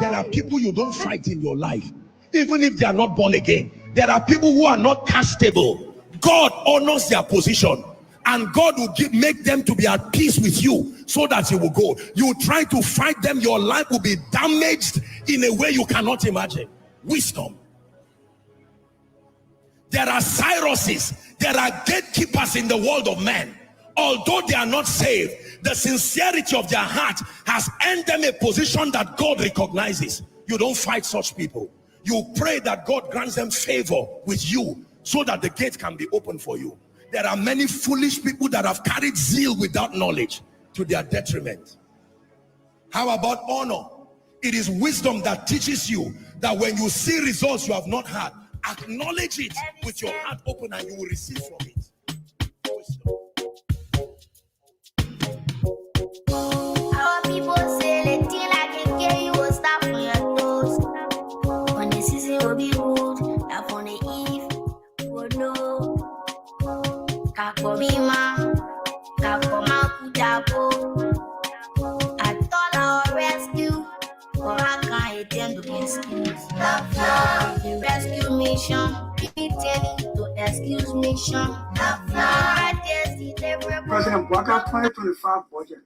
There are people you don't fight in your life, even if they are not born again. There are people who are not castable. God honors their position, and God will make them to be at peace with you so that you will go. You try to fight them, your life will be damaged in a way you cannot imagine. Wisdom. There are Cyruses, there are gatekeepers in the world of men. Although they are not saved, the sincerity of their heart has earned them a position that God recognizes. You don't fight such people. You pray that God grants them favor with you so that the gate can be open for you. There are many foolish people that have carried zeal without knowledge to their detriment. How about honor? It is wisdom that teaches you that when you see results you have not had, acknowledge it with your heart open and you will receive from it. Wisdom. Our people say the thing like a gay, you will stop on your toes. When the season will be good, that on the eve, you will know. Kakomima, Kakoma Kujabo. I thought I'll rescue, but I can't attend to excuse. The rescue mission, pretending to excuse mission. President Bwaka 2025 budget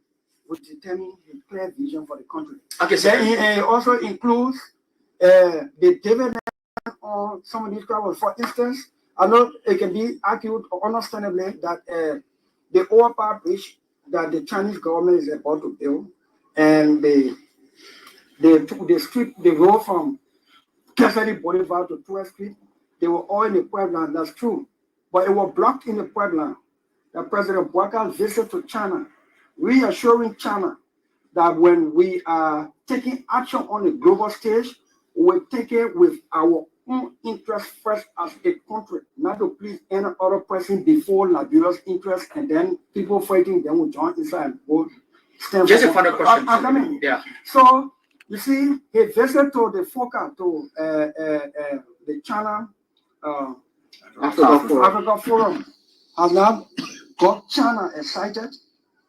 would determine a clear vision for the country. Okay, so it also includes the dividend on some of these travels. For instance, I know it can be argued understandably that the overpass bridge that the Chinese government is about to build, and the road from Cassidy Boulevard to 12th Street, they were all in the Puebla, that's true. But it was blocked in the Puebla. The President Bwaka's visit to China, reassuring China that when we are taking action on the global stage, we will take it with our own interest first as a country, not to please any other person before Liberia's interest, and then people fighting them will join inside and vote. Just a final question. Yeah. So, you see, he visited to the FOCA, to the China Africa Forum, has now got China excited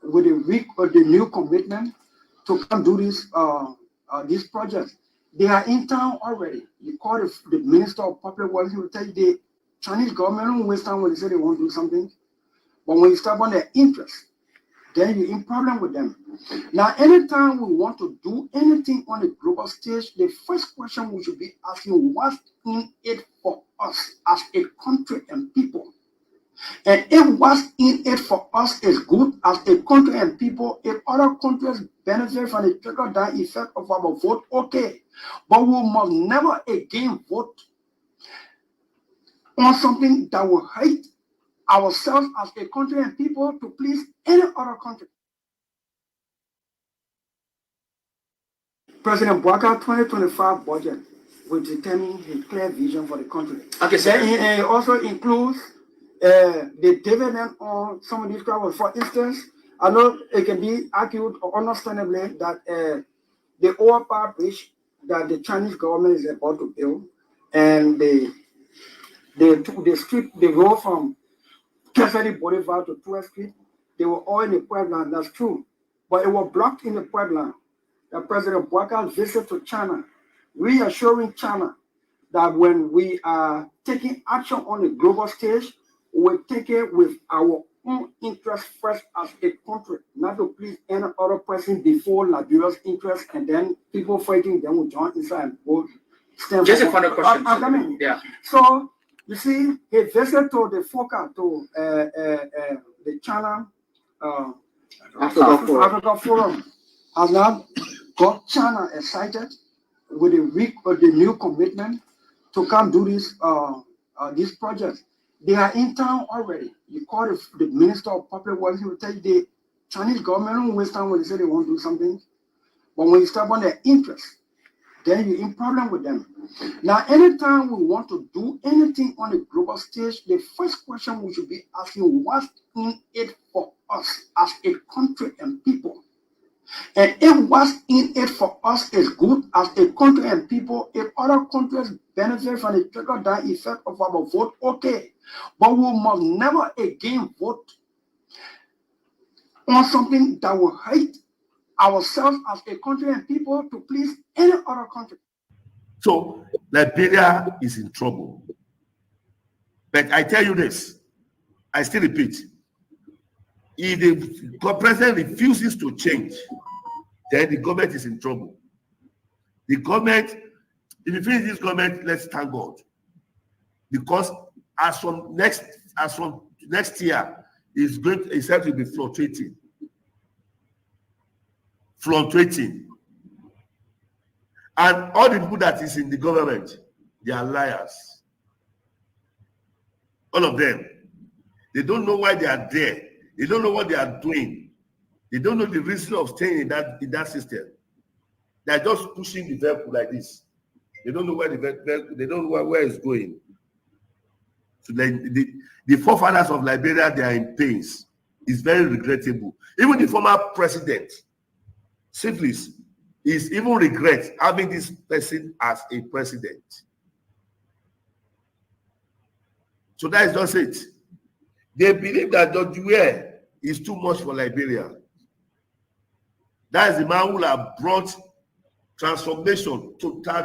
with the new commitment to come do these projects. They are in town already. You call the Minister of Public Works, he will tell you the Chinese government don't waste time when they say they want to do something. But when you start on their interest, then you're in problem with them. Now, anytime we want to do anything on the global stage, the first question we should be asking, what's in it for us as a country and people? And if what's in it for us is good as a country and people, if other countries benefit from the trickle-down effect of our vote, okay. But we must never again vote on something that will hate ourselves as a country and people to please any other country. President Bwaka 2025 budget will determine a clear vision for the country. Okay, so it also includes the dividend on some of these travels. For instance, I know it can be argued understandably that the overpass bridge that the Chinese government is about to build, and the road from Cassidy Boulevard to 12th Street, they were all in the Puebla, that's true. But it was blocked in the Puebla. The President Bwaka's visit to China, reassuring China that when we are taking action on the global stage, we will take it with our own interest first as a country, not to please any other person before Liberia's interest, and then people fighting them will join inside and vote. Just a final question. Yeah. So, you see, he visited to the FOCA, to the China Africa Forum, has now got China excited with the new commitment to come do these projects. They are in town already. You call the Minister of Public Works, he will tell you the Chinese government don't waste time when they say they want to do something. But when you start on their interest, then you're in problem with them. Now, anytime we want to do anything on the global stage, the first question we should be asking, what's in it for us as a country and people? And if what's in it for us is good as a country and people, if other countries benefit from the trickle-down effect of our vote, okay. But we must never again vote on something that will hate ourselves as a country and people to please any other country. So Liberia is in trouble. But I tell you this, I still repeat, if the president refuses to change, then the government is in trouble. The government, if you finish this government, let's thank God. Because as from next year, it's said to be fluctuating. And all the people that is in the government, they are liars. All of them. They don't know why they are there. They don't know what they are doing. They don't know the reason of staying in that system. They are just pushing the vehicle like this. They don't know where they don't know where it's going. So the forefathers of Liberia, they are in pains. It's very regrettable. Even the former president, Syphilis, is even regret having this person as a president. So that is just it. They believe that WHEON is too much for Liberia. That is the man who have brought total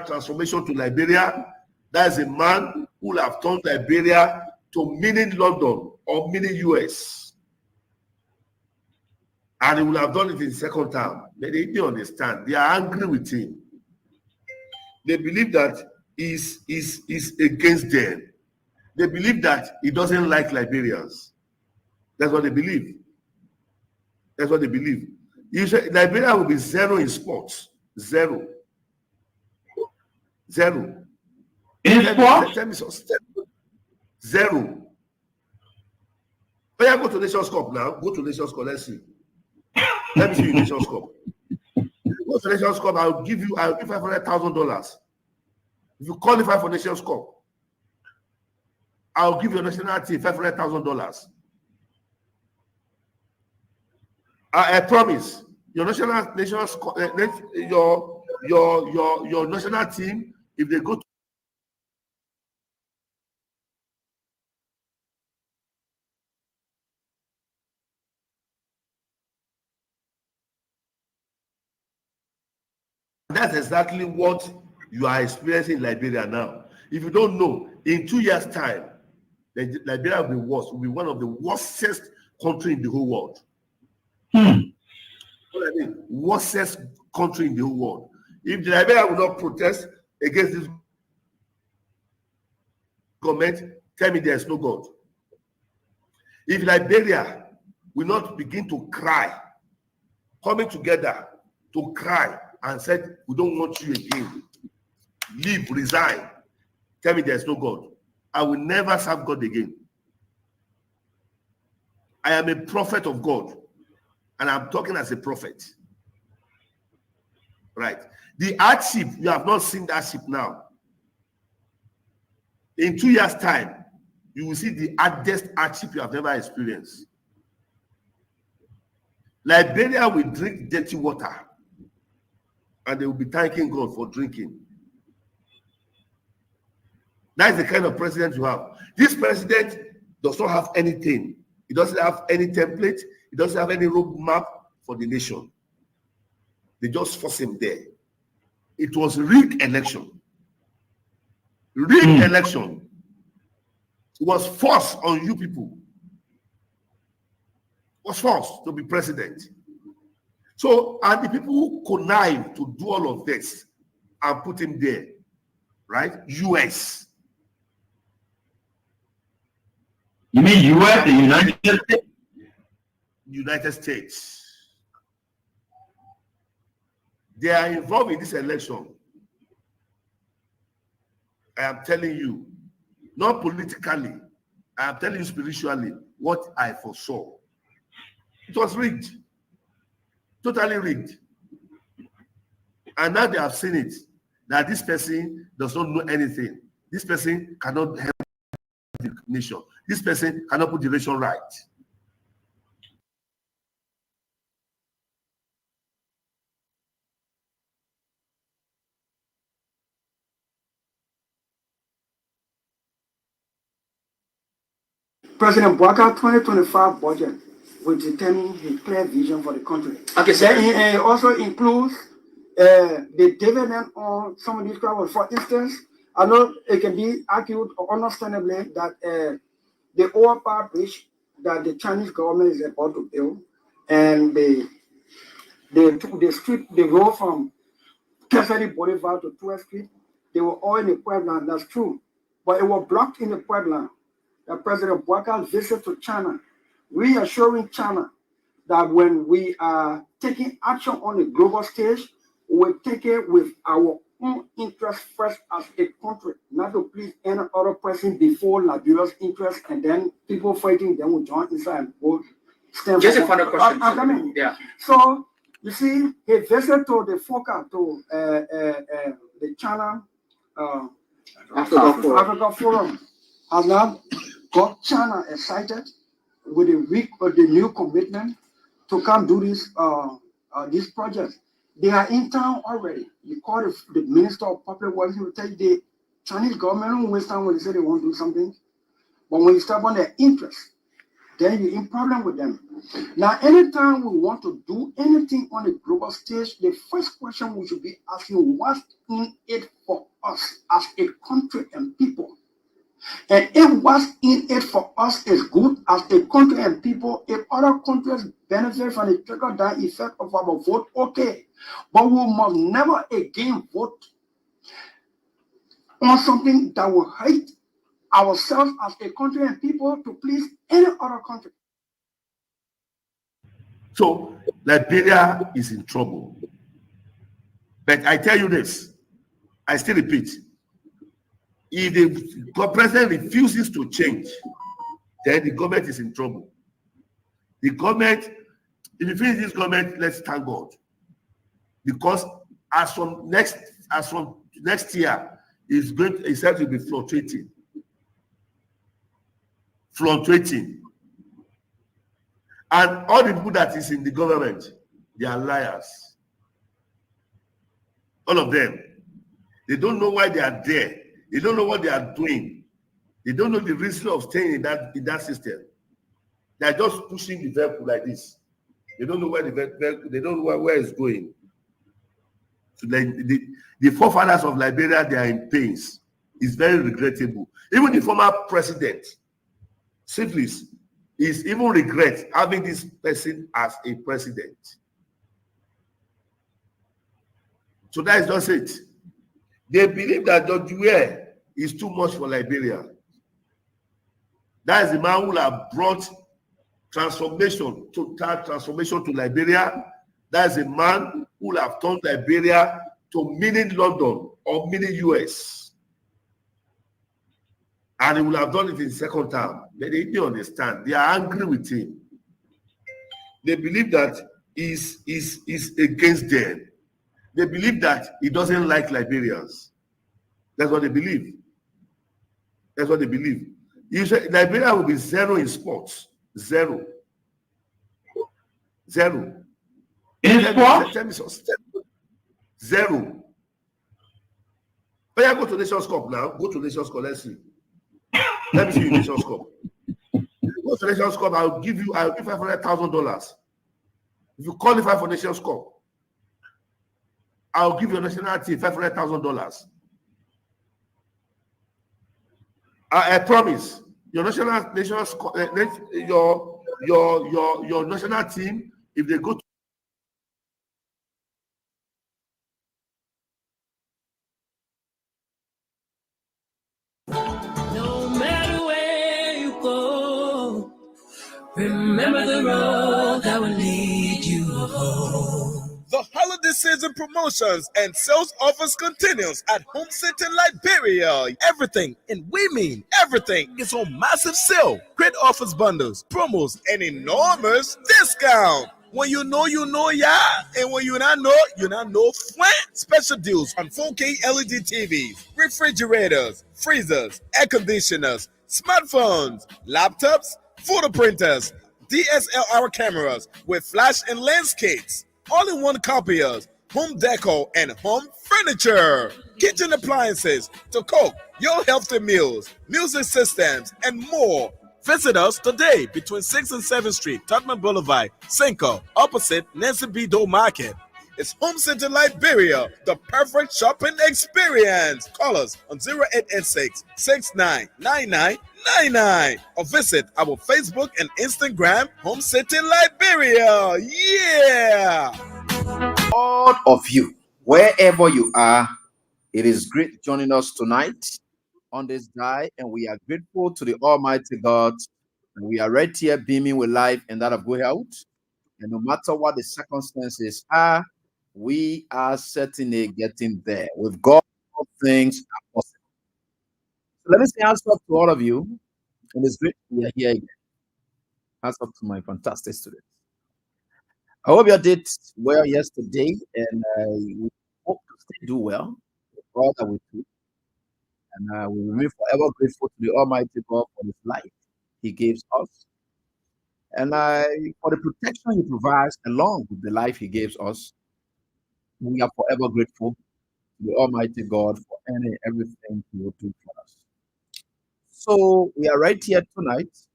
transformation to Liberia. That is a man who will have turned Liberia to mini London or mini US. And he will have done it in second term. But they didn't understand. They are angry with him. They believe that he's against them. They believe that he doesn't like Liberians. That's what they believe. That's what they believe. Liberia will be zero in sports. Zero. In sports? Zero. Oh yeah, go to Nations Cup now. Go to Nations Cup. Let's see. Let me see you Nations Cup. Go to Nations Cup. I'll give $500,000. If you qualify for Nations Cup, I'll give your national team $500,000. I promise. Your national team, if they go to that's exactly what you are experiencing in Liberia now. If you don't know, in 2 years' time, Liberia will be worse. Will be one of the worstest country in the whole world. What I mean, worstest country in the whole world. If Liberia will not protest against this government, tell me there is no God. If Liberia will not begin to cry, coming together to cry and said, we don't want you again, leave, resign, tell me there is no God. I will never serve God again. I am a prophet of God, and I'm talking as a prophet. Right. The hardship, you have not seen that hardship now. In 2 years' time, you will see the hardest hardship you have never experienced. Liberia will drink dirty water, and they will be thanking God for drinking. That is the kind of president you have. This president does not have anything. He doesn't have any template. He doesn't have any roadmap for the nation. They just force him there. It was rigged election. Rigged election. It was forced on you people. It was forced to be president. So, and the people who connive to do all of this and put him there, right? US. You mean US, the United States? United States. They are involved in this election. I am telling you, not politically, I am telling you spiritually what I foresaw. It was rigged. Totally rigged. And now they have seen it, that this person does not know anything. This person cannot help the nation. This person cannot put the nation right. President Bwaka 2025 budget will determine his clear vision for the country. Okay, sir. Then it also includes the dividend on some of these crowds. For instance, I know it can be argued understandably that the overpower bridge that the Chinese government is about to build and the road from Cassidy Boulevard to 12th Street, they were all in the Puebla. That's true. But it was blocked in the Puebla. The President Boaca's visit to China, reassuring China that when we are taking action on the global stage, we take it with our own interest first as a country, not to please any other person before Liberia's interest, and then people fighting, then we join inside and vote. Just a final question. Yeah. So, you see, he visited to the FOCA, to the China Africa Forum, has now got China excited with the new commitment to come do this project. They are in town already. You call the Minister of Public Works, he will tell you the Chinese government don't waste time when they say they want to do something. But when you step on their interest, then you're in problem with them. Now, anytime we want to do anything on the global stage, the first question we should be asking, what's in it for us as a country and people? And if what's in it for us is good as a country and people, if other countries benefit from the trickle-down effect of our vote, okay. But we must never again vote on something that will hurt ourselves as a country and people to please any other country. So Liberia is in trouble. But I tell you this, I still repeat, if the president refuses to change, then the government is in trouble. The government, if you finish this government, let's thank God. Because as from next year, it's said to be fluctuating. And all the people that is in the government, they are liars. All of them. They don't know why they are there. They don't know what they are doing. They don't know the reason of staying in that system. They are just pushing the vehicle like this. They don't know where the vehicle, they don't know where it's going. So the forefathers of Liberia, they are in pains. It's very regrettable. Even the former president, Syphilis, is even regret having this person as a president. So that is just it. They believe that WHEON is too much for Liberia. That is the man who have brought total transformation to Liberia. That is a man who have turned Liberia to mini London or mini US. And he will have done it in second term. But they didn't understand. They are angry with him. They believe that he's against them. They believe that he doesn't like Liberians. That's what they believe. That's what they believe. You say Liberia will be zero in sports. Zero. In sports? Zero. But yeah, go to Nations Cup now. Go to Nations Cup. Let's see. Let me see you Nations Cup. Go to Nations Cup. I'll give $500,000. If you qualify for Nations Cup, I'll give your national team $500,000. I promise. Your national team, if they go to no matter where you go, remember the road that will lead you home. The holiday season promotions and sales offers continues at Home Center Liberia. Everything, and we mean everything, is on massive sale. Great offers, bundles, promos, and enormous discount. When you know, yeah. And when you not know, flat. Special deals on 4K LED TVs, refrigerators, freezers, air conditioners, smartphones, laptops, photo printers, DSLR cameras with flash and lens kits, all-in-one copiers, home decor, and home furniture, kitchen appliances to cook your healthy meals, music systems, and more. Visit us today between 6th and 7th Street, Tottenham Boulevard, Cinco, opposite Nancy B. Doe Market. It's Home Center Liberia, the perfect shopping experience. Call us on 0886 699999 or visit our Facebook and Instagram, Home City Liberia. Yeah! All of you, wherever you are, it is great joining us tonight on this day, and we are grateful to the Almighty God. And we are right here beaming with life and that of good health. And no matter what the circumstances are, we are certainly getting there. With God, all things are possible. So let me say hands up to all of you. And it's great we are here again. Hands up to my fantastic students. I hope you did well yesterday, and we hope to still do well. God that we do. And we remain forever grateful to the Almighty God for His life He gives us. And for the protection He provides along with the life He gives us. We are forever grateful to the Almighty God for everything He will do for us. So we are right here tonight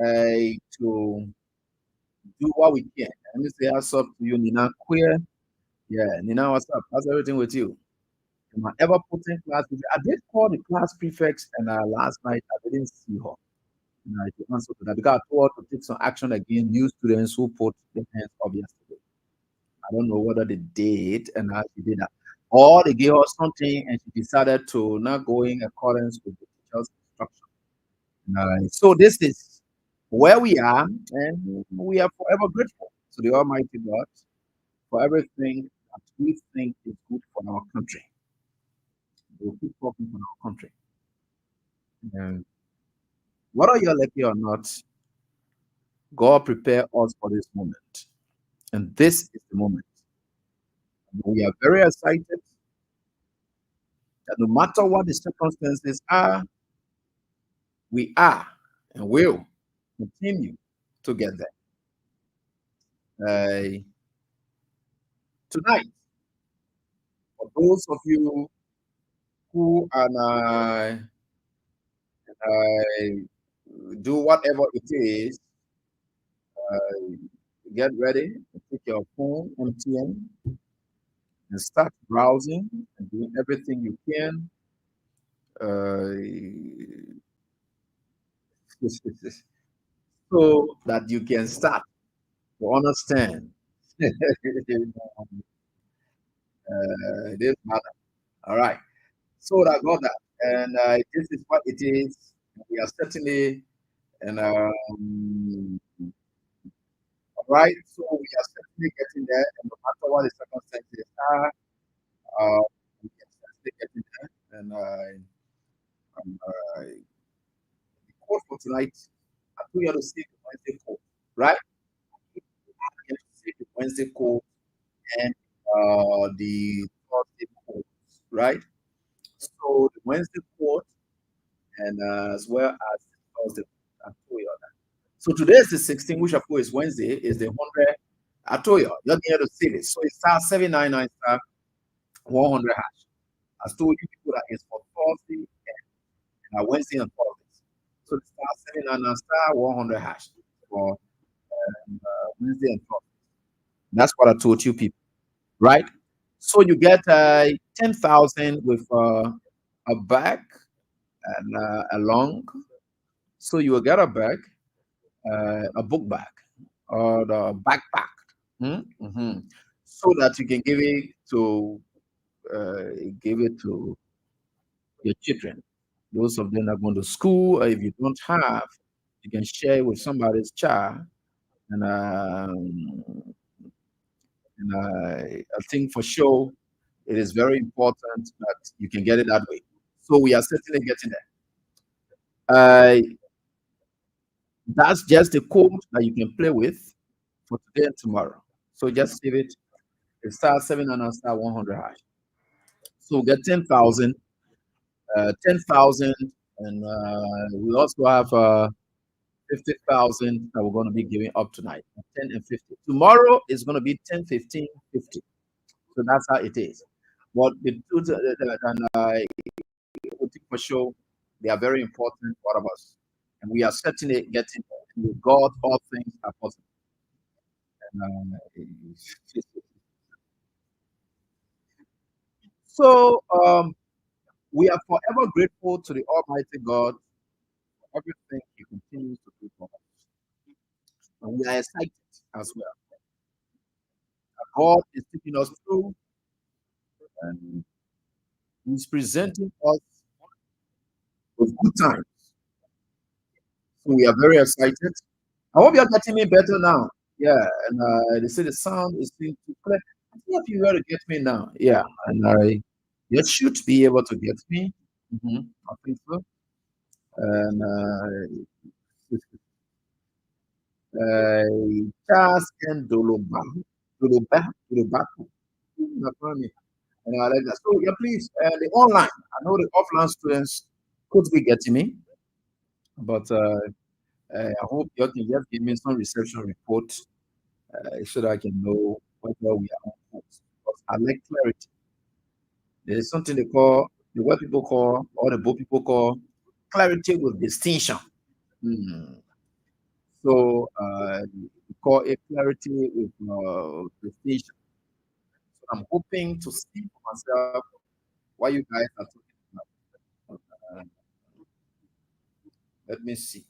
to do what we can. Let me say what's up to you, Nina Queer. Yeah, Nina, what's up? How's everything with you? My ever-potent class prefect. I did call the class prefects, and last night I didn't see her. To answer to that because I told her to take some action against new students who put their hands up yesterday. I don't know whether they did and how she did that, or they gave her something and she decided to not go in accordance with the teacher's instruction. So this is where we are, and we are forever grateful to the Almighty God for everything that we think is good for our country. We'll keep working for our country. And whether you're lucky or not, God prepare us for this moment. And this is the moment. We are very excited that no matter what the circumstances are, we are and will continue to get there. Tonight, for those of you who are do whatever it is, get ready, take your phone, MTN, and start browsing and doing everything you can. So that you can start to understand this matter. All right. So I got that. And this is what it is. We are certainly, and all right. So we are certainly getting there. And no matter what the circumstances are, we are certainly getting there. And the code for tonight, I told you to see the Wednesday code, right? You see the Wednesday code and the Thursday code, right? So the Wednesday code and as well as Thursday. I told you that. So today is the 16th, which of course is Wednesday, is the 100. I told you, you're going to see this. So it's star 799 star 100 hash. I told you people that is for Thursday and Wednesday and Thursday. So the star 799 star 100 hash for Wednesday and Thursday. That's what I told you people, right? So you get 10,000 with a bag and a long. So you will get a bag, a book bag, or the backpack, so that you can give it to your children. Those of them that are going to school, or if you don't have, you can share it with somebody's child. And I think for sure it is very important that you can get it that way. So we are certainly getting there. That's just the code that you can play with for today and tomorrow. So just save it. It's star 7 star 100 hash. So get 10,000, 10,000, and we also have 50,000 that we're going to be giving up tonight. 10 and 50. Tomorrow is going to be 10, 15, 50. So that's how it is. But the two, for sure, they are very important for all of us. and we are certainly getting there. And with God, all things are possible. And, so we are forever grateful to the Almighty God for everything He continues to do for us. And we are excited as well. God is taking us through, and He's presenting us with good times. So we are very excited. I hope you are getting me better now. Yeah, and they say the sound is being too clear. I think if you were to get me now, yeah, and you should be able to get me. I think so. And Charles and Doloba, and I like that. So yeah, please, the online. I know the offline students could be getting me, but I hope you can just give me some reception report so that I can know whether we are on course. Because I like clarity. There is something they call, the white people call, or the both people call, clarity with distinction. So we call it clarity with distinction. So I'm hoping to see for myself what you guys are talking about. Let me see.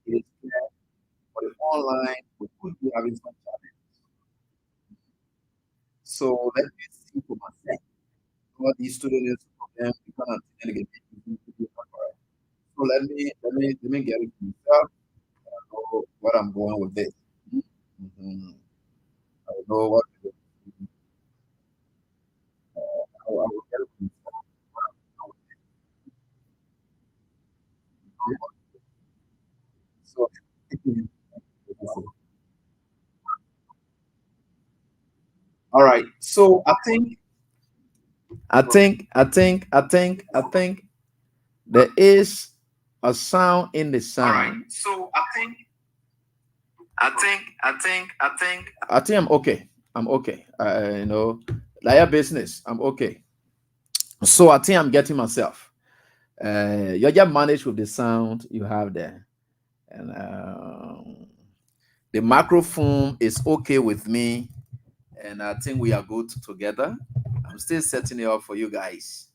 It is clear for the online, we could be having some challenge. So let me see for myself what these students of them become again. So let me get it for myself. I know what I'm going with this. I know what I will get it for myself. So all right. So I think there is a sound in the sound. All right. So I think I'm okay. I'm okay. You know, like business. I'm okay. So I think I'm getting myself. You just manage with the sound you have there, and the microphone is okay with me, and I think we are good together. I'm still setting it up for you guys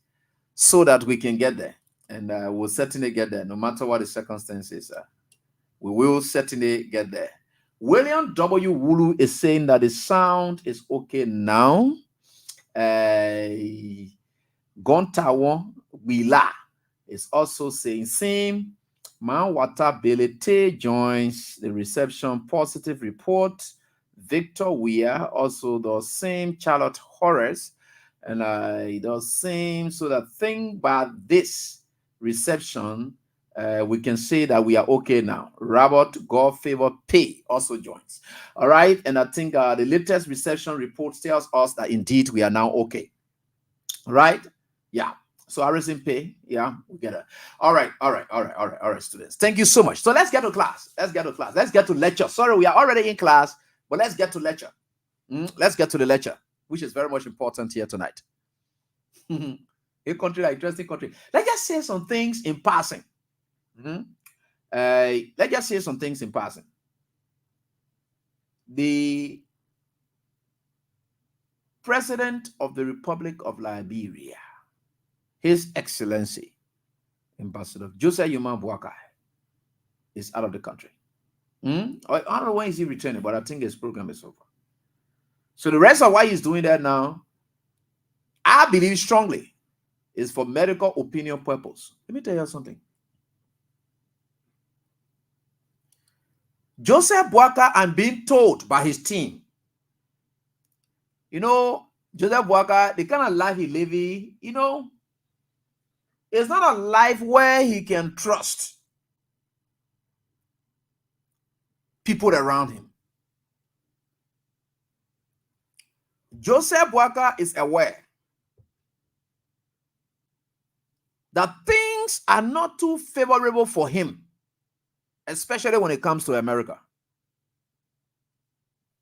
so that we can get there, and we'll certainly get there no matter what the circumstances are. We will certainly get there. William W. Wulu is saying that the sound is okay now. Gontawo Wila is also saying same. Manwata Belete joins the reception positive report. Victor Weir also the same. Charlotte Horace and the same. So the thing about this reception, we can say that we are okay now. Robert God Favor Pay also joins. All right, and I think the latest reception report tells us that indeed we are now okay. Right? Yeah. So Harrison Pay, yeah, we get it. All right, students. Thank you so much. So let's get to class. Let's get to lecture. Sorry, we are already in class, but let's get to lecture. Let's get to the lecture, which is very much important here tonight. A country, like interesting country. Let's just say some things in passing. Let's just say some things in passing. The President of the Republic of Liberia, His Excellency, Ambassador Joseph Yuma Boakai, is out of the country. I don't know when is he returning, but I think his program is over. So the rest of why he's doing that now, I believe strongly, is for medical opinion purpose. Let me tell you something. Joseph Boakai, I'm being told by his team, you know, Joseph Boakai, the kind of life he living, you know, it's not a life where he can trust people around him. Joseph Boakai is aware that things are not too favorable for him, especially when it comes to America.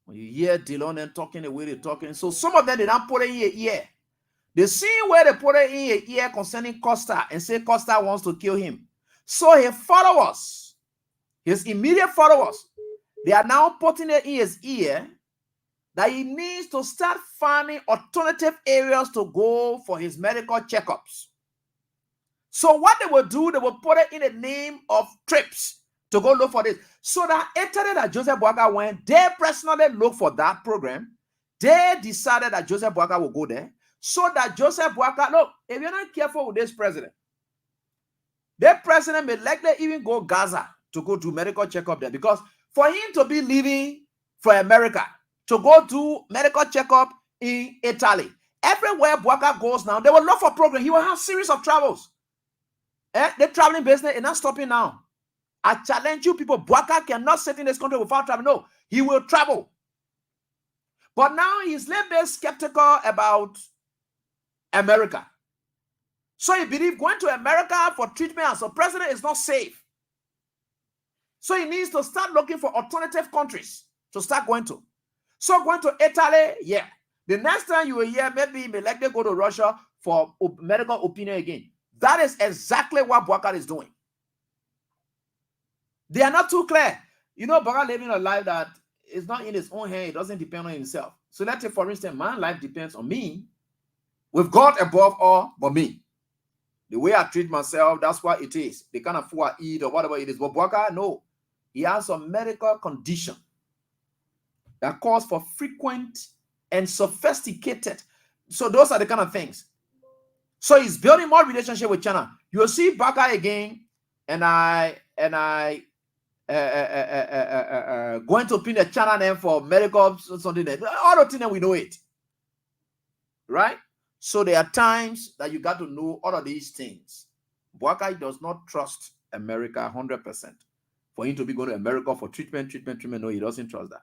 When you hear Dillon and talking the way they're talking, so some of them they don't put in here. The scene where they put it in a ear concerning Costa and say Costa wants to kill him. So his followers, his immediate followers, they are now putting it in his ear that he needs to start finding alternative areas to go for his medical checkups. So what they will do, they will put it in the name of trips to go look for this. So that Italy that Joseph Boakai went, they personally looked for that program. They decided that Joseph Boakai will go there. So that Joseph Boakai, look, if you're not careful with this president, the president may likely even go Gaza to go do medical checkup there. Because for him to be leaving for America, to go do medical checkup in Italy, everywhere Boakai goes now, they will look for program. He will have series of travels. The traveling business is not stopping now. I challenge you people, Boakai cannot sit in this country without traveling. No, he will travel. But now he's a little bit skeptical about America. So he believes going to America for treatment as a president is not safe. So he needs to start looking for alternative countries to start going to. So going to Italy, yeah. The next time you will hear, maybe he may likely go to Russia for medical opinion again. That is exactly what Boakai is doing. They are not too clear. You know, Boakai living a life that is not in his own hand. It doesn't depend on himself. So let's say, for instance, my life depends on me, with God above all but me. The way I treat myself, that's what it is. The kind of food I eat or whatever it is. But Boakai, no. He has a medical condition that calls for frequent and sophisticated. So those are the kind of things. So he's building more relationship with China. You'll see Boakai again, and I going to pin a China name for medical something. All the things we know it, right? So there are times that you got to know all of these things. Boakai does not trust America 100%. For him to be going to America for treatment. No, he doesn't trust that.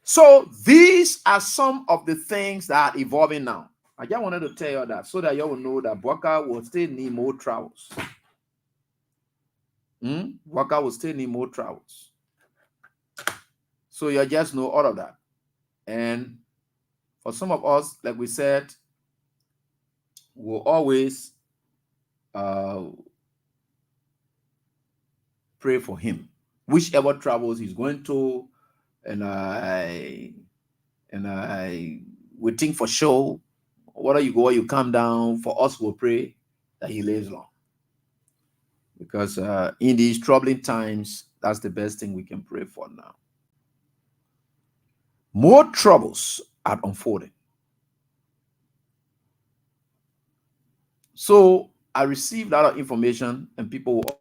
So these are some of the things that are evolving now. I just wanted to tell you that so that you will know that Boakai will still need more travels. Boakai will still need more travels. So you just know all of that. And for some of us, like we said, we'll always pray for him. Whichever travels he's going to, and I we think for sure, whether you go or you come down, for us we'll pray that he lives long. Because in these troubling times, that's the best thing we can pray for now. More troubles are unfolding. So I received a lot of information, and people will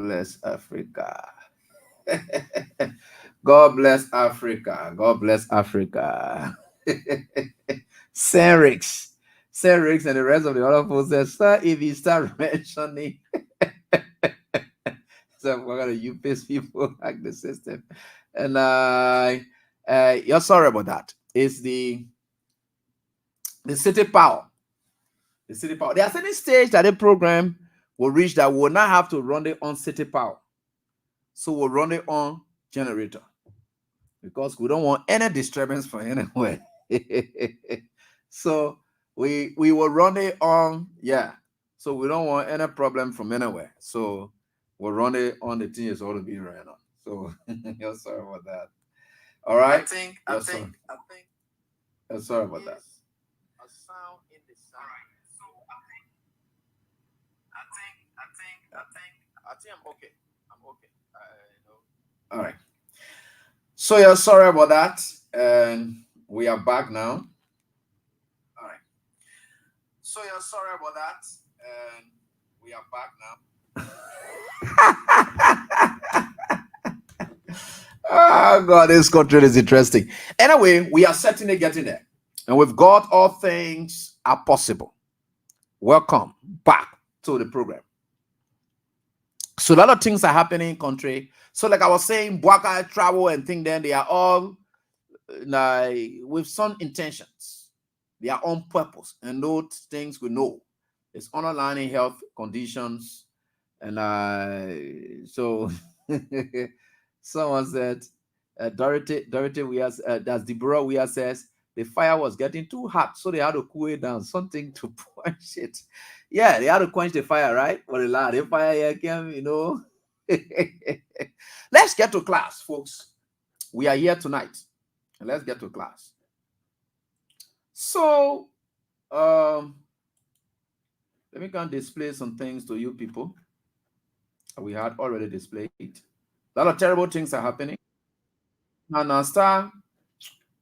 bless Africa. God bless Africa. God bless Africa. Saint Ricks and the rest of the other folks said, sir, if you start mentioning so we're gonna you piss people like the system. And you're sorry about that. It's the city power. The city power. There are certain stage that the program will reach that will not have to run it on city power. So we'll run it on generator. Because we don't want any disturbance from anywhere. So we will run it on, yeah. So we don't want any problem from anywhere. So we'll run it on the thing is all to be ran on. So you're sorry about that. All right. I think. You're sorry about that. A sound in the sound. So I think I'm okay. All right. So you're sorry about that. And we are back now. All right. So you're sorry about that. And we are back now. Oh, God, this country is interesting. Anyway, we are certainly getting there. And with God, all things are possible. Welcome back to the program. So a lot of things are happening in country. So like I was saying, Bwaka travel and things, then they are all like with some intentions. They are on purpose. And those things we know. It's underlying health conditions. And so someone said, Dorothy that's Deborah Weir says, the fire was getting too hot, so they had to cool it down, something to quench it. Yeah, they had to quench the fire, right? But the fire here came, you know. Let's get to class, folks. We are here tonight. And let's get to class. So, let me go and display some things to you people. We had already displayed. A lot of terrible things are happening. And star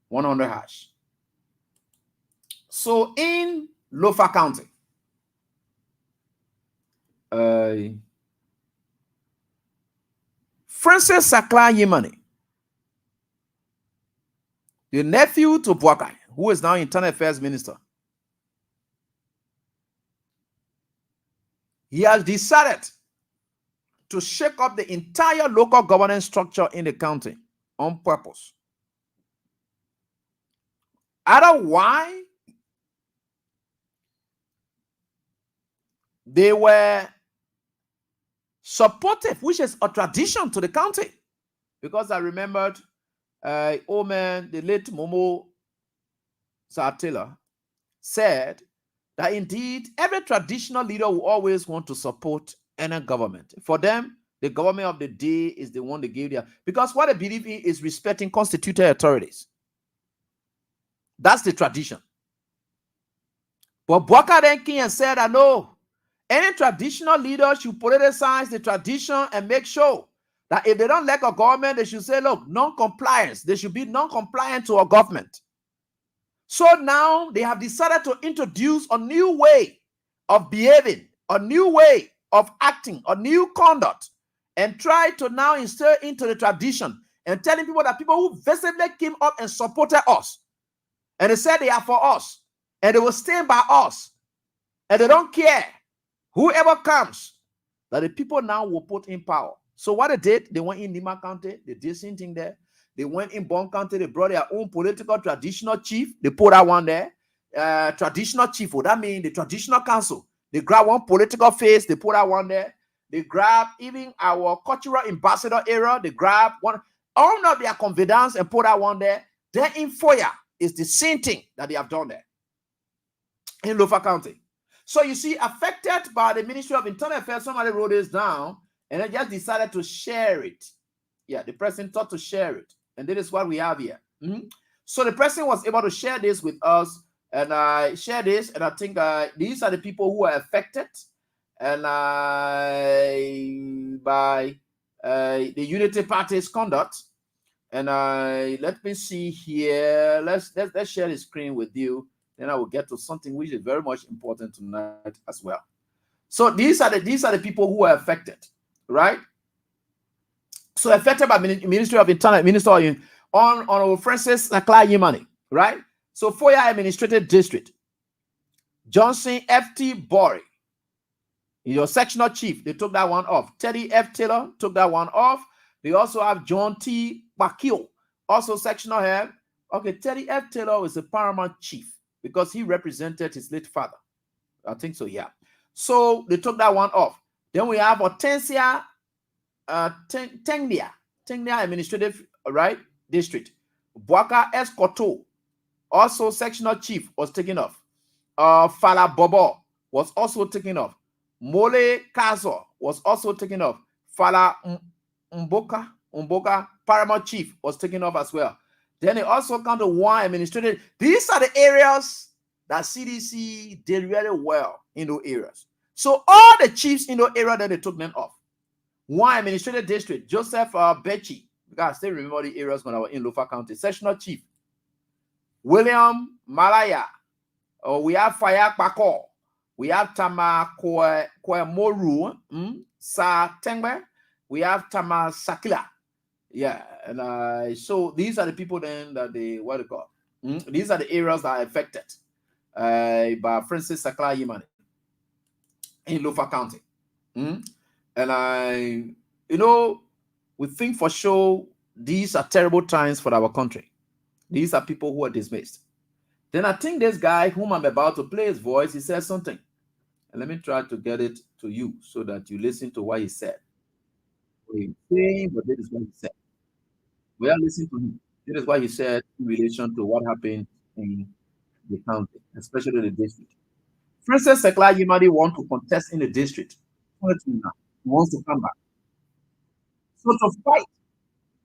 100 hash. So in Lofa County, Francis Sakla Yimani, the nephew to Bwakai, who is now Internal Affairs Minister, he has decided to shake up the entire local governance structure in the county on purpose. Otherwise, they were supportive, which is a tradition to the county. Because I remembered, old man, the late Momo Sartilla, said that indeed every traditional leader will always want to support any government. For them, the government of the day is the one they give their, because what they believe in is respecting constituted authorities. That's the tradition. But Bwaka then came and said, I know any traditional leader should politicize the tradition and make sure that if they don't like a government, they should say, look, non-compliance. They should be non-compliant to a government. So now they have decided to introduce a new way of behaving, a new way of acting, a new conduct, and try to now instill into the tradition and telling people that people who visibly came up and supported us, and they said they are for us, and they will stand by us, and they don't care whoever comes, that the people now will put in power. So what they did, they went in Nima County, they did the same thing there. They went in Bon County, they brought their own political traditional chief, they put that one there. Traditional chief, what that means the traditional council. They grab one political face, they put that one there. They grab even our cultural ambassador area, they grab one, all of their confidence and put that one there. Then in Foya is the same thing that they have done there in Lofa County. So you see, affected by the Ministry of Internal Affairs, somebody wrote this down and they just decided to share it. Yeah, the person thought to share it. And this is what we have here. So the person was able to share this with us, and I share this, and I think these are the people who are affected and by the Unity Party's conduct. And let me see here. Let's share the screen with you. Then I will get to something which is very much important tonight as well. So these are the people who are affected. right? So affected by Ministry of Internal Minister on Francis Nakla Yimani, right? So Foya Administrative District, Johnson F.T. Borey, your sectional chief, they took that one off. Teddy F. Taylor took that one off. They also have John T. Bakio, also sectional head. Okay, Teddy F. Taylor was a paramount chief because he represented his late father. I think so, yeah. So they took that one off. Then we have Hortensia Tenglia Administrative District. Buaka Escoto, also sectional chief, was taken off. Fala Bobo was also taken off. Mole Kazo was also taken off. Fala Mboka paramount chief was taken off as well. Then they also come to WHEON administrative. These are the areas that CDC did really well in those areas. So all the chiefs in those areas, then they took them off. WHEON administrative district, Joseph Becci. I still remember the areas when I was in Lofa County. Sectional chief, William Malaya. We have Faya Pako. We have Tama Moru, Sa Tengbe. We have Tama Sakila. Yeah, and so these are the people then that they what do you call? These are the areas that are affected by Francis Sakla Yimani in Lofa County. And we think for sure these are terrible times for our country. These are people who are dismissed. Then I think this guy whom I'm about to play his voice, he says something. And let me try to get it to you so that you listen to what he said. He's saying, but this is what he said. We are listening to him. This is what he said in relation to what happened in the county, especially the district. Francis Sekla Yimadi wants to contest in the district. He wants to come back. So to fight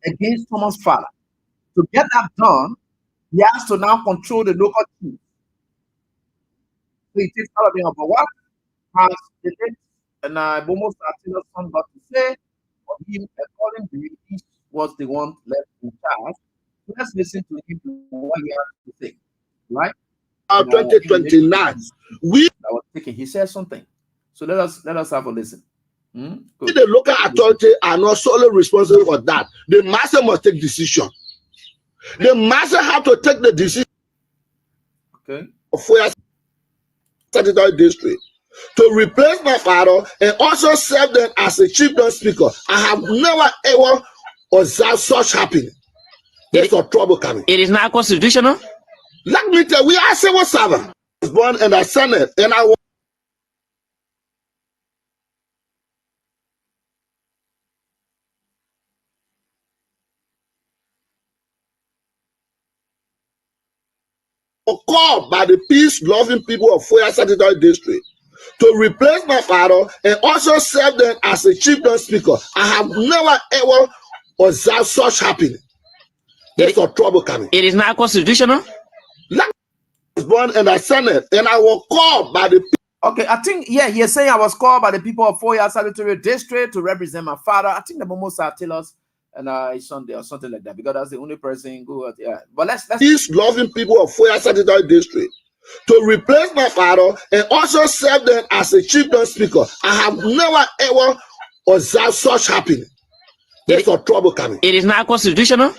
against Thomas Fowler, to get that done, he has to now control the local team. So he takes all of them. But what has the late and Bomo Satila's son got to say for him, according to him, he was the one left in charge. So let's listen to him what he has to say. Right? 2029. He said something. So let us have a listen. The local authority are not solely responsible for that. The master must take decision. The master have to take the decision. Okay. For statutory district to replace my father and also serve them as a chieftain speaker. I have never ever observed such happening. There's no trouble coming. It is not constitutional. Let me tell you, we are civil servants. I was born in the Senate, and I was called by the peace-loving people of Foya Statutory District to replace my father and also serve them as a chieftain speaker. I have never ever observed such happening. There's no trouble coming. It is not constitutional. I was born in the Senate, and I was called by the. Okay, I think he's saying I was called by the people of Foya Statutory District to represent my father. I think the Momosa tell us and his son there or something like that, because that's the only person who but let's these loving people of Foya Statutory District to replace my father and also serve them as a chieftain speaker. I have never ever observed such happening. There's no trouble coming. It is not constitutional.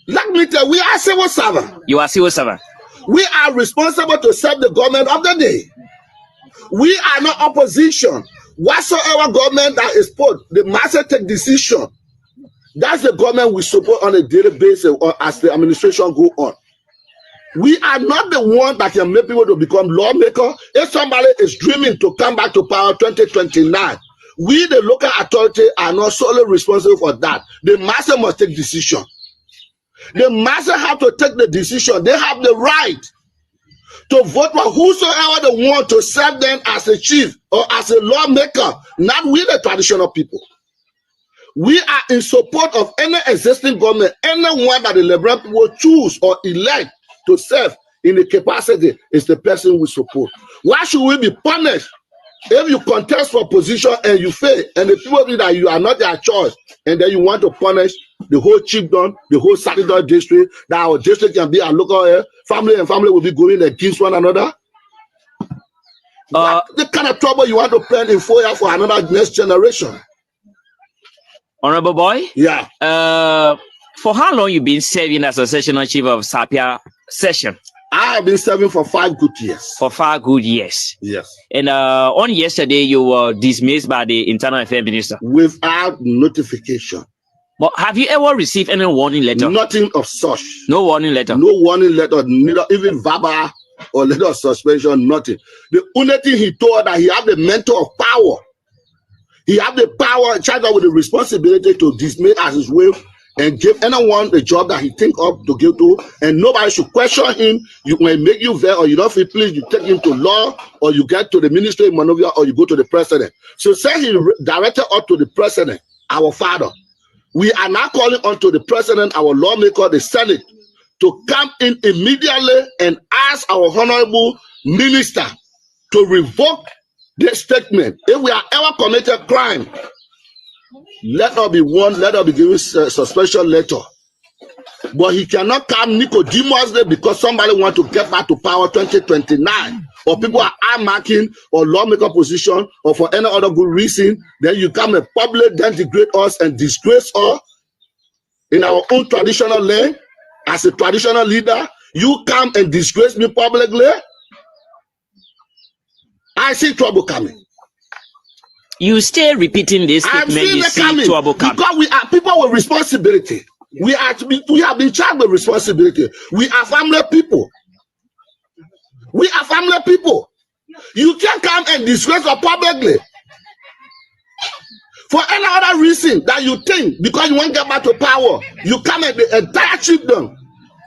Let me tell you, we are civil servants. You are civil servant. We are responsible to serve the government of the day. We are not opposition. Whatsoever government that is put, the master take decision. That's the government we support on a daily basis or as the administration go on. We are not the one that can make people to become lawmaker. If somebody is dreaming to come back to power 2029, we, the local authority, are not solely responsible for that. The master must take decision. The master have to take the decision. They have the right to vote for whosoever they want to serve them as a chief or as a lawmaker, not we the traditional people. We are in support of any existing government. Anyone that the liberal people choose or elect to serve in the capacity is the person we support. Why should we be punished if you contest for position and you fail, and the people think that you are not their choice, and then you want to punish the whole chiefdom, the whole statutory district, that our district can be a local family and family will be going against one another? What the kind of trouble you want to plan in 4 years for another next generation? Honorable boy. Yeah. For how long you been serving as a sessional chief of Sapia session? I have been serving for 5 good years. For 5 good years. Yes. And on yesterday, you were dismissed by the Internal Affairs Minister. Without notification. But have you ever received any warning letter? Nothing of such. No warning letter. No warning letter, neither even verbal or letter of suspension, nothing. The only thing he told that he had the mentor of power. He had the power, charged with the responsibility to dismiss as his will and give anyone the job that he think of to give to, and nobody should question him. You may make you there, or you don't feel pleased, you take him to law, or you get to the Ministry of Monrovia, or you go to the president. So say he directed us to the president, our father. We are now calling on to the president, our lawmaker, the Senate, to come in immediately and ask our honorable minister to revoke this statement. If we are ever committed crime, let us be warned, let us be given a suspension letter. But he cannot come Nicodemus Day because somebody wants to get back to power 2029, or people are marking or lawmaker position, or for any other good reason. Then you come and public, then degrade us and disgrace us in our own traditional land. As a traditional leader, you come and disgrace me publicly. I see trouble coming. You still repeating this statement. You see trouble coming. Because we are people with responsibility. We have been charged with responsibility. We are family people. We are family people. You can't come and disgrace us publicly for any other reason that you think because you want to get back to power. You come at the entire chiefdom.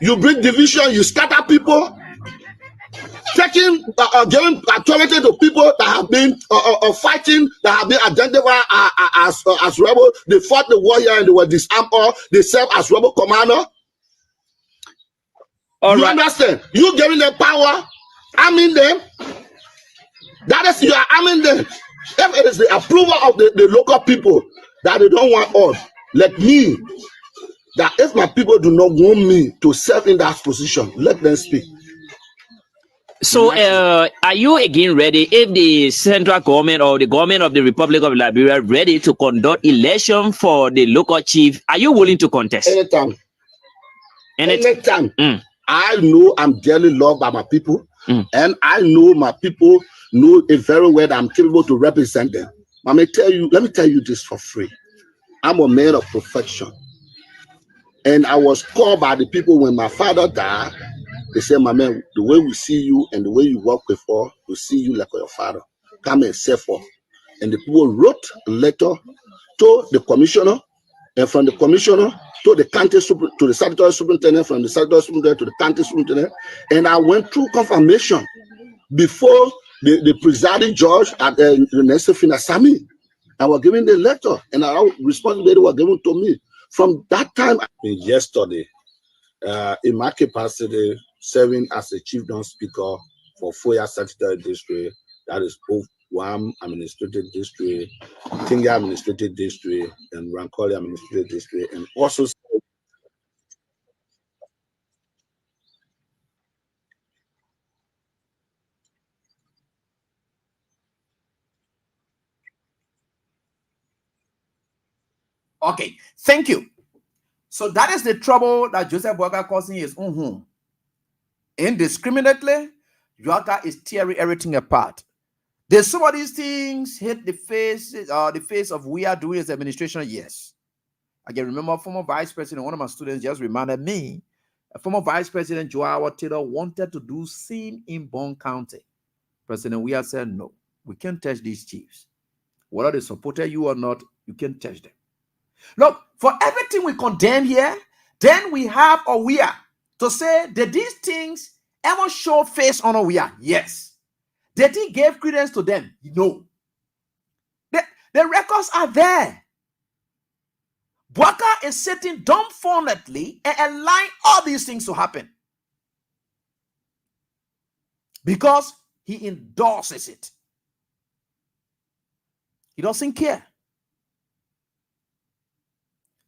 You bring division. You scatter people. Taking giving authority to people that have been fighting, that have been identified as rebels. They fought the war here and they were disarmed, or they serve as rebel commander. You understand? You giving them power, arming them. That is, you are arming them. If it is the approval of the local people that they don't want us, let me, that if my people do not want me to serve in that position, let them speak. So, are you again ready, if the central government or the government of the Republic of Liberia ready to conduct election for the local chief? Are you willing to contest? Anytime. Anytime. I know I'm dearly loved by my people, and I know my people know it very well that I'm capable to represent them. Let me tell you this for free. I'm a man of perfection. And I was called by the people when my father died. They said, my man, the way we see you and the way you work with us, we see you like your father. Come and serve for. And the people wrote a letter to the commissioner, and from the commissioner to the county to the statutory superintendent, from the statutory superintendent to the county superintendent. And I went through confirmation before the presiding judge at the University Finasami. I was given the letter, and our responsibility was given to me. From that time, yesterday, in my capacity, serving as a chiefdom speaker for Foya Statutory District, that is both WHEON Administrative District, Tinga Administrative District, and Rankoli Administrative District, and also Okay, thank you. So that is the trouble that Joseph Boakai causing his own home. Indiscriminately, Boakai is tearing everything apart. There's some of these things hit the face of we are doing as administration. Yes. I can remember former vice president, one of my students just reminded me, former vice president Joao Taylor wanted to do same in Bond County. President Weah said, no, we can't touch these chiefs. Whether they supported you or not, you can't touch them. Look, for everything we condemn here, then we have Weah to say, did these things ever show face on Weah? Yes. Did he give credence to them? No. The records are there. Boakai is sitting dumbfoundedly and allowing all these things to happen because he endorses it. He doesn't care.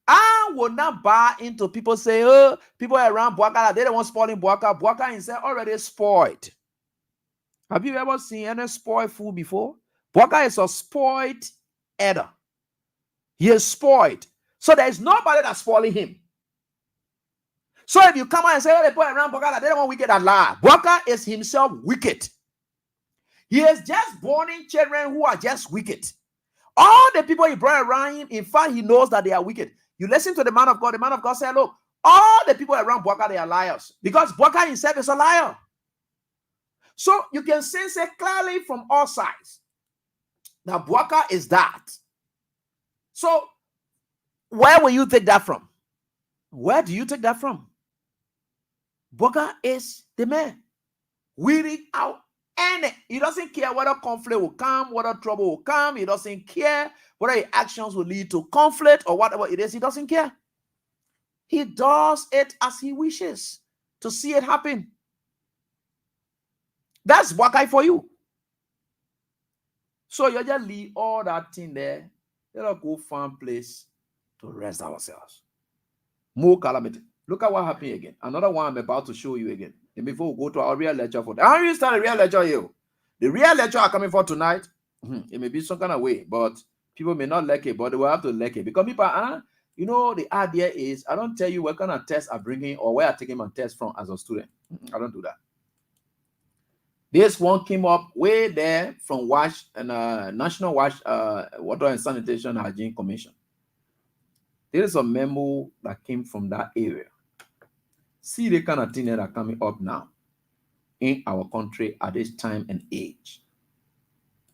I will not buy into people say, oh, people around Boakai, they don't want spoiling Boakai. Boakai himself already spoiled. Have you ever seen any spoiled food before? Boakai is a spoiled eater. He is spoiled. So there is nobody that's spoiling him. So if you come out and say, oh, they put around Bokar, they don't want wicked and lie. Bokar is himself wicked. He is just born in children who are just wicked. All the people he brought around him, in fact, he knows that they are wicked. You listen to the man of God. The man of God said, look, all the people around Bokar, they are liars. Because Bokar himself is a liar. So you can sense it clearly from all sides. Now, Bokar is that. So where will you take that from? Where do you take that from? Bokar is the man. Weeding out any. He doesn't care whether conflict will come, whether trouble will come. He doesn't care whether his actions will lead to conflict or whatever it is. He doesn't care. He does it as he wishes to see it happen. That's Bokar for you. So you just leave all that thing there. Let us go find place to rest ourselves. More calamity. Look at what happened again. Another one I'm about to show you again. And before we go to our real lecture for I already started a real lecture here. The real lecture are coming for tonight. It may be some kind of way, but people may not like it, but they will have to like it. Because people, you know, the idea is I don't tell you what kind of test I'm bringing or where I'm taking my test from as a student. I don't do that. This one came up way there from WASH and National WASH Water and Sanitation Hygiene Commission. There is a memo that came from that area. See the kind of things that are coming up now in our country at this time and age.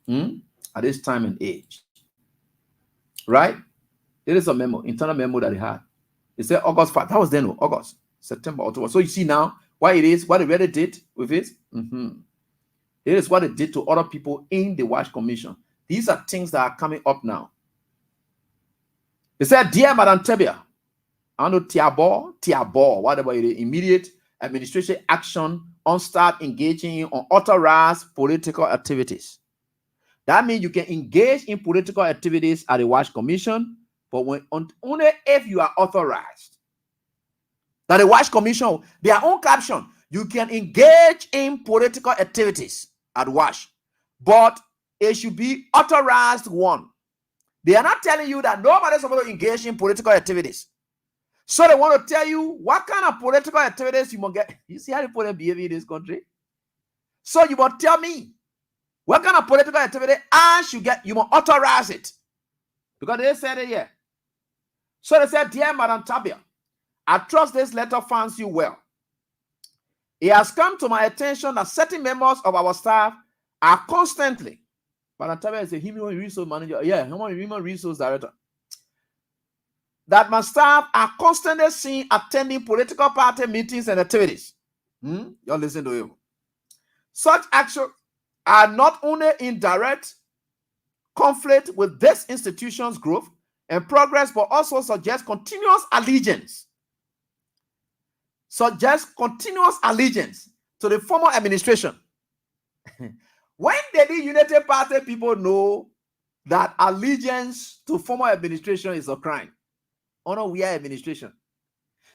At this time and age. Right? There is a memo, internal memo that they had. It said August 5. That was then, August, September, October. So you see now what it is, what they really did with it. It is what it did to other people in the WASH Commission. These are things that are coming up now. It said, dear Madam Tebia, I know Tiabo, whatever it is, immediate administration action on start engaging in unauthorized political activities. That means you can engage in political activities at the WASH Commission, but only if you are authorized. That the WASH Commission, their own caption, you can engage in political activities at WASH, but it should be authorized one. They are not telling you that nobody is supposed to engage in political activities. So they want to tell you what kind of political activities you must get. You see how people behave in this country? So you must tell me what kind of political activity I should get. You must authorize it. Because they said it here. So they said, dear Madam Tabia, I trust this letter finds you well. It has come to my attention that certain members of our staff are constantly, Madam Tabia is a human resource manager, human resource director, that my staff are constantly seen attending political party meetings and activities. Y'all listen to you. Such actions are not only in direct conflict with this institution's growth and progress, but also suggest continuous allegiance. Suggest continuous allegiance to the former administration. When did the United Party people know that allegiance to former administration is a crime? Oh no, we are administration.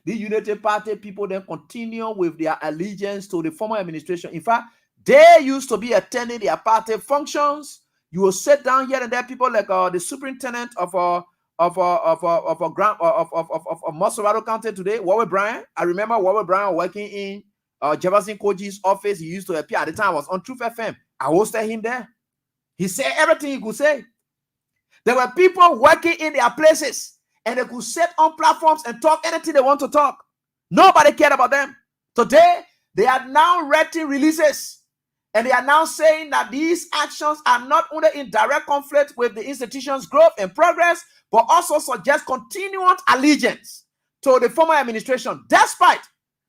The United Party people then continue with their allegiance to the former administration. In fact, they used to be attending their party functions. You will sit down here and there, people like the superintendent of Mosserato County today, Warwick Bryan. I remember Warwick Bryan working in Jefferson Koji's office. He used to appear at the time. I was on Truth FM. I hosted him there. He said everything he could say. There were people working in their places, and they could sit on platforms and talk anything they want to talk. Nobody cared about them. Today, they are now writing releases, and they are now saying that these actions are not only in direct conflict with the institution's growth and progress, but also suggest continuous allegiance to the former administration, despite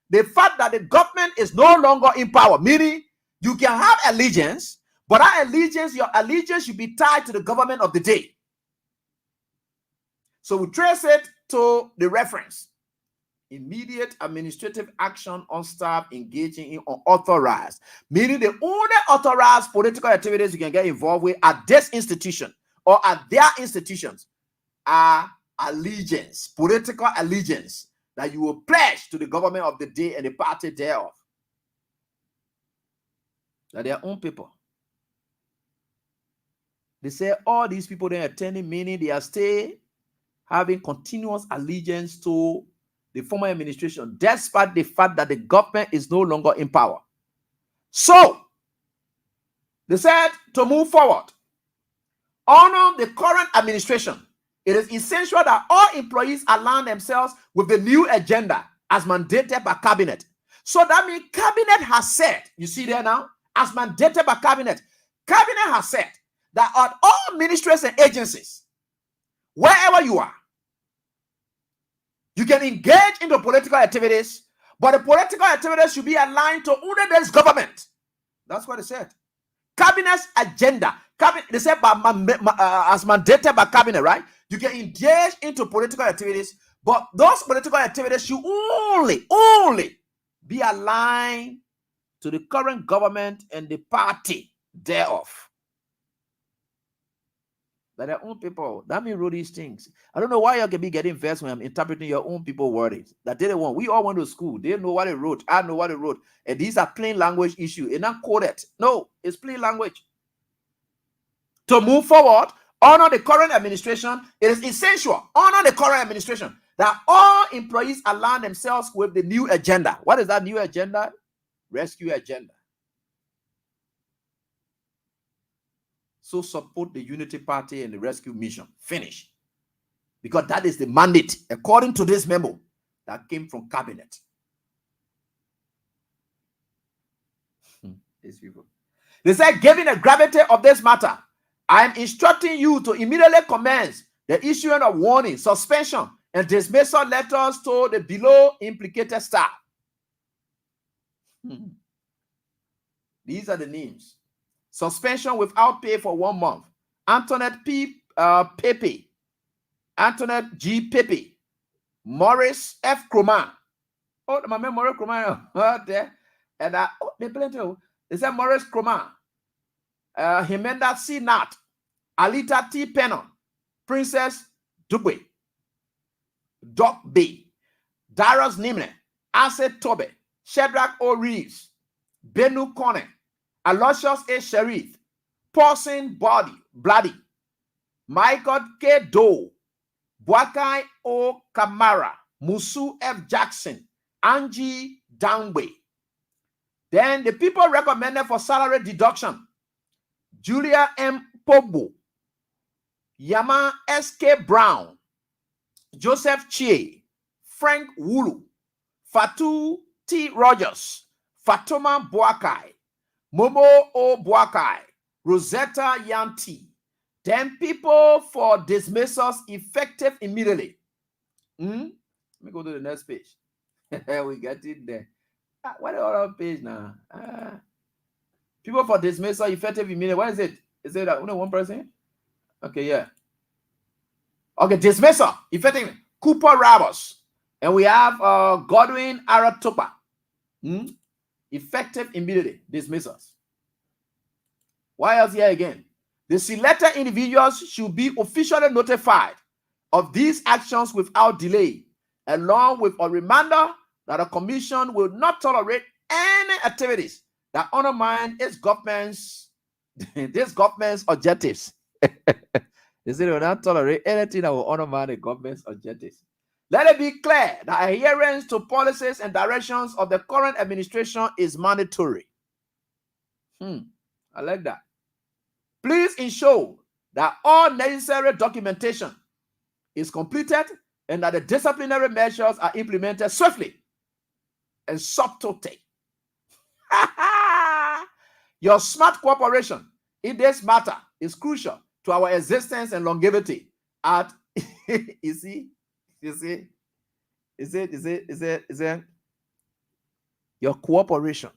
the fact that the government is no longer in power. Meaning, you can have allegiance, but that allegiance, your allegiance should be tied to the government of the day. So we trace it to the reference. Immediate administrative action on staff engaging in unauthorized, meaning the only authorized political activities you can get involved with at this institution or at their institutions are allegiance, political allegiance that you will pledge to the government of the day and the party thereof. That their own people. They say all these people they're attending, meaning they are staying having continuous allegiance to the former administration, despite the fact that the government is no longer in power. So, they said to move forward, honor the current administration. It is essential that all employees align themselves with the new agenda as mandated by cabinet. So that means cabinet has said, you see there now, as mandated by cabinet, cabinet has said that at all ministries and agencies, wherever you are, you can engage into political activities, but the political activities should be aligned to this government. That's what they said. Cabinet's agenda. They said as mandated by cabinet, right? You can engage into political activities, but those political activities should only be aligned to the current government and the party thereof. That their own people. That means wrote these things. I don't know why you can be getting vexed when I'm interpreting your own people wordings. That they want. We all went to school. They know what they wrote. I know what they wrote. And these are plain language issues. It's not coded. No, it's plain language. To move forward, honor the current administration. It is essential. Honor the current administration. That all employees align themselves with the new agenda. What is that new agenda? Rescue agenda. So support the Unity Party and the rescue mission. Finish. Because that is the mandate, according to this memo that came from cabinet. These people. They said, given the gravity of this matter, I am instructing you to immediately commence the issuing of warning, suspension, and dismissal letters to the below implicated staff. These are the names. Suspension without pay for 1 month. Antoinette P. Pepe. Antoinette G. Pepe. Morris F. Croman. Oh, my man Morris Croman. There. And they said Morris Croman. Himenda C. Nat. Alita T. Pennon. Princess Dugbe. Doc B. Darius Nimne. Asset Tobe. Shadrach O. Reeves. Benu Kone. Aloysius A. Sharif, Paulson Bloody, Michael K. Doe, Bwakai O. Kamara, Musu F. Jackson, Angie Downway. Then the people recommended for salary deduction, Julia M. Pogbo, Yama S.K. Brown, Joseph Chie, Frank Wulu, Fatu T. Rogers, Fatoma Bwakai, Momo O. Bwakai, Rosetta Yanti. 10 people for dismissals effective immediately. Let me go to the next page. We get it there. What the other page now? People for dismissal effective immediately. What is it? Is it only one person? Okay, yeah. Okay, dismissal effective. Cooper Rabos. And we have Godwin Aratopa. Effective immediately dismissals. Why else here again? The selected individuals should be officially notified of these actions without delay, along with a reminder that a commission will not tolerate any activities that undermine its government's objectives. They say they will not tolerate anything that will undermine the government's objectives. Let it be clear that adherence to policies and directions of the current administration is mandatory. I like that. Please ensure that all necessary documentation is completed and that the disciplinary measures are implemented swiftly and subtly. Your smart cooperation in this matter is crucial to our existence and longevity. At you see, is it? Your cooperation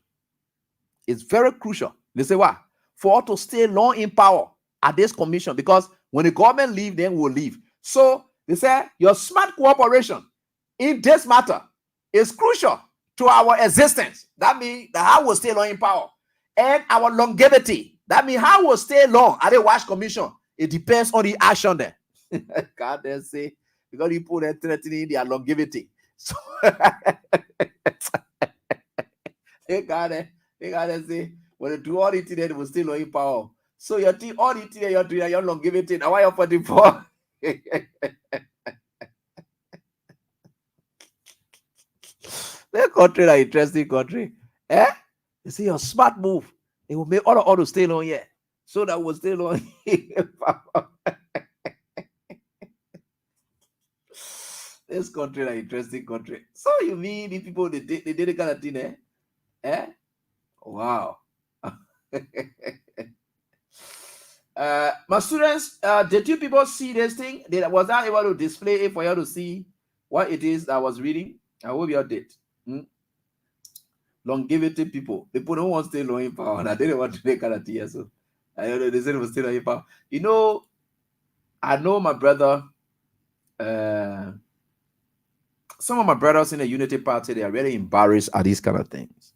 is very crucial. They say why? For us to stay long in power at this commission, because when the government leave, then we'll leave. So they say your smart cooperation in this matter is crucial to our existence. That means that how we'll stay long in power. And our longevity. That means how we'll stay long at the Wash Commission. It depends on the action there. God, they say, because you put that threatening their longevity. So they got to say, when they do all the things, they will still long in power. So you're doing all the things you're doing, your longevity. Now why you're fighting for? That country, an interesting country. Eh? You see your smart move. It will make all to stay on here. So that will stay on here. This country, an interesting country. So you mean the people they did the kind of thing, eh? Eh? Wow. My students, did you people see this thing? Was I able to display it for you to see what it is that I was reading? I hope you all did. Longevity people don't want to stay long in power. I didn't want to make kind of thing. So I don't know, they said it was still long in power. You know, I know my brother, some of my brothers in the Unity Party, they are really embarrassed at these kind of things.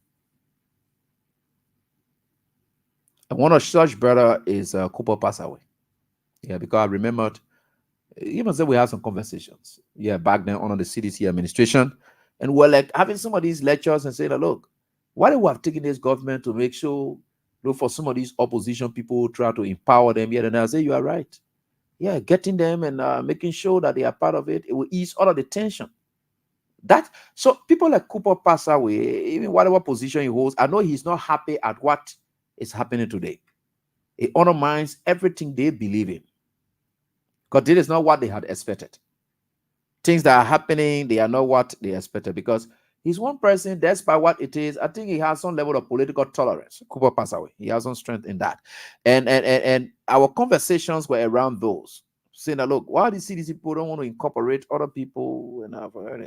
And one of such brother is Cooper passed away. Yeah, because I remembered, even said we had some conversations. Yeah, back then under the CDC administration. And we're like having some of these lectures and saying, look, why do we have taken this government to make sure, look, for some of these opposition people try to empower them? Yeah, and I say, you are right. Yeah, getting them and making sure that they are part of it, it will ease all of the tension. So people like Cooper pass away, even whatever position he holds, I know he's not happy at what is happening today. It undermines everything they believe in. Because this is not what they had expected. Things that are happening, they are not what they expected. Because he's one person, despite what it is, I think he has some level of political tolerance. Cooper passed away. He has some strength in that. And our conversations were around those. Saying that, look, why the CDC people don't want to incorporate other people?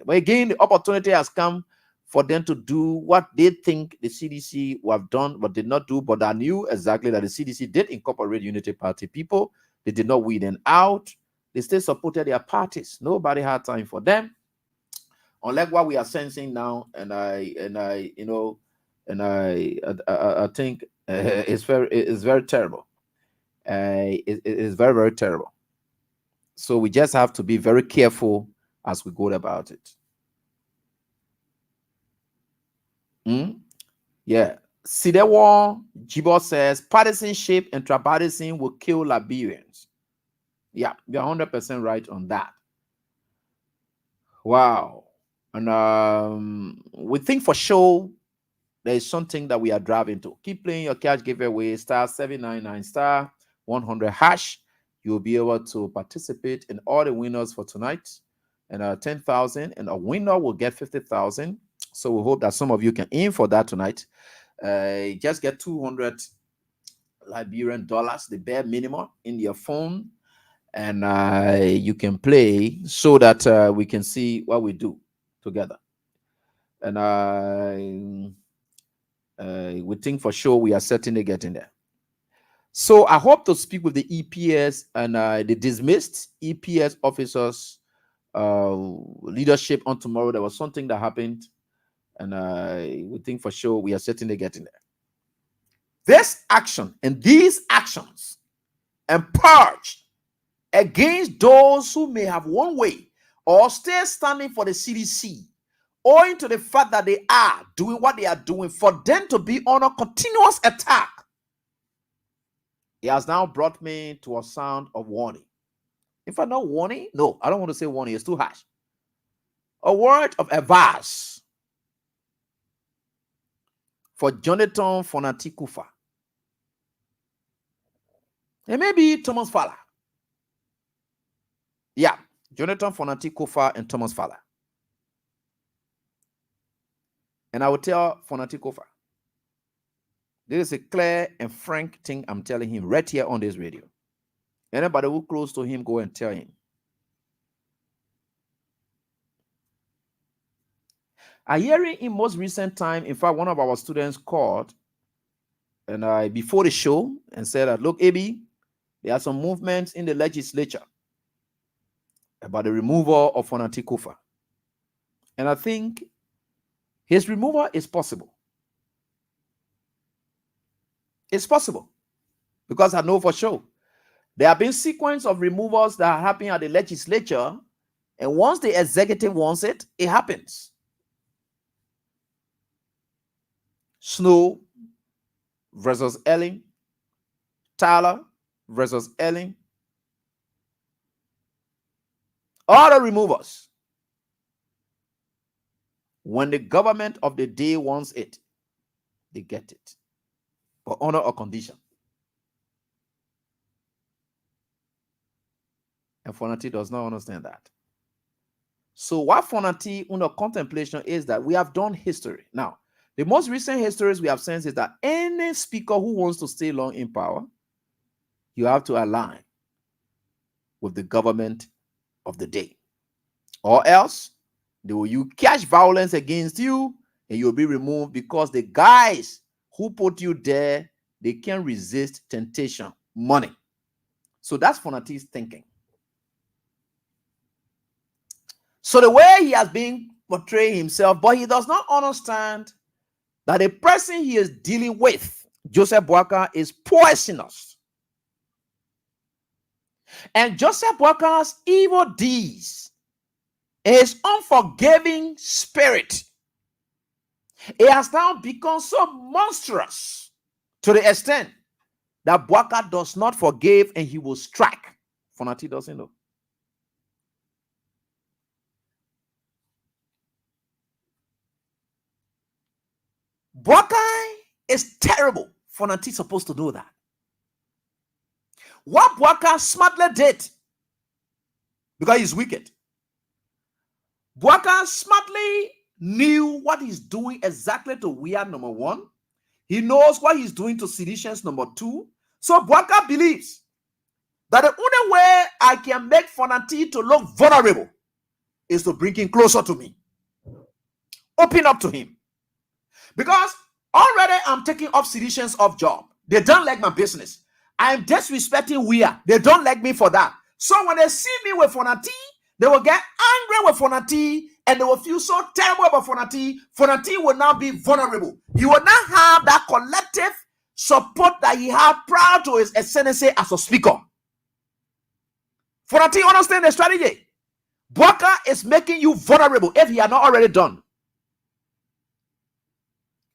But again, the opportunity has come for them to do what they think the CDC would have done, but did not do. But I knew exactly that the CDC did incorporate Unity Party people. They did not weed them out. They still supported their parties. Nobody had time for them. Unlike what we are sensing now, and I think it's very terrible. It is very, very terrible. So we just have to be very careful as we go about it. Yeah. Sidewo Jibo says partisanship and tribalism will kill Liberians. Yeah, you're 100% right on that. Wow. And we think for sure there is something that we are driving to. Keep playing your cash giveaway, *799 *100#. You'll be able to participate in all the winners for tonight. And 10,000, and a winner will get 50,000. So we hope that some of you can aim for that tonight. Just get 200 Liberian dollars, the bare minimum, in your phone, and you can play so that we can see what we do together. And we think for sure we are certainly getting there. So I hope to speak with the EPS and the dismissed EPS officers leadership on tomorrow. There was something that happened, and we think for sure we are certainly getting there. This action and these actions and purge against those who may have one way or still standing for the CDC, owing to the fact that they are doing what they are doing, for them to be on a continuous attack. It has now brought me to a sound of warning. In fact, not warning. No, I don't want to say warning. It's too harsh. A word of advice for Jonathan Fonati Kufa. And maybe Thomas Fowler. Yeah, Jonathan Fonati Kufa and Thomas Fowler. And I will tell Fonati Kufa, this is a clear and frank thing I'm telling him right here on this radio. Anybody who close to him, go and tell him. I hear it in most recent time. In fact, one of our students called and before the show and said that, look, AB, there are some movements in the legislature about the removal of Fonati Kufa. And I think his removal is possible. It's possible. Because I know for sure there have been sequence of removals that are happening at the legislature, and once the executive wants it, it happens. Snow versus Ellen, Tyler versus Ellen, all the removals. When the government of the day wants it, they get it. But honor or condition. And Fonati does not understand that. So what Fonati under contemplation is that we have done history. Now, the most recent histories we have seen is that any speaker who wants to stay long in power, you have to align with the government of the day. Or else, they will use cash violence against you and you'll be removed because the guys who put you there, they can't resist temptation, money. So that's Fonati's thinking. So the way he has been portraying himself, but he does not understand that the person he is dealing with, Joseph Boakai, is poisonous. And Joseph Boakai's evil deeds, his unforgiving spirit, it has now become so monstrous to the extent that Boakai does not forgive and he will strike. Fonati doesn't know. Boakai is terrible. Fonati is supposed to know that. What Boakai smartly did, because he's wicked, Boakai smartly knew what he's doing exactly to WHEON, number one. He knows what he's doing to seditions, number two. So Boakai believes that the only way I can make Fonati to look vulnerable is to bring him closer to me. Open up to him. Because already I'm taking up seditions of job. They don't like my business. I'm disrespecting WHEON. They don't like me for that. So when they see me with Fonati, they will get angry with Fonati and they will feel so terrible about Fonati. Fonati will now be vulnerable. He will not have that collective support that he had prior to his ascendancy as a speaker. Fonati understand the strategy. Boakai is making you vulnerable if he had not already done.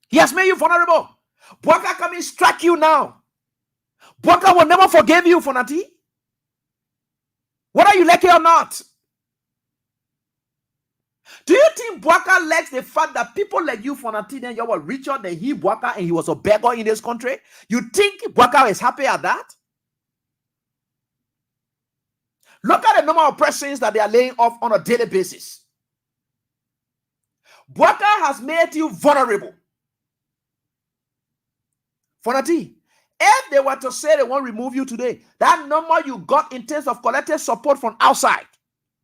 He has made you vulnerable. Boakai can strike you now. Boakai will never forgive you, Fonati. Whether you like it or not. Do you think Boakai likes the fact that people like you, Fonati, then you were richer than he, Boakai, and he was a beggar in this country? You think Boakai is happy at that? Look at the number of persons that they are laying off on a daily basis. Boakai has made you vulnerable. Fonati, if they were to say they won't remove you today, that number you got in terms of collective support from outside,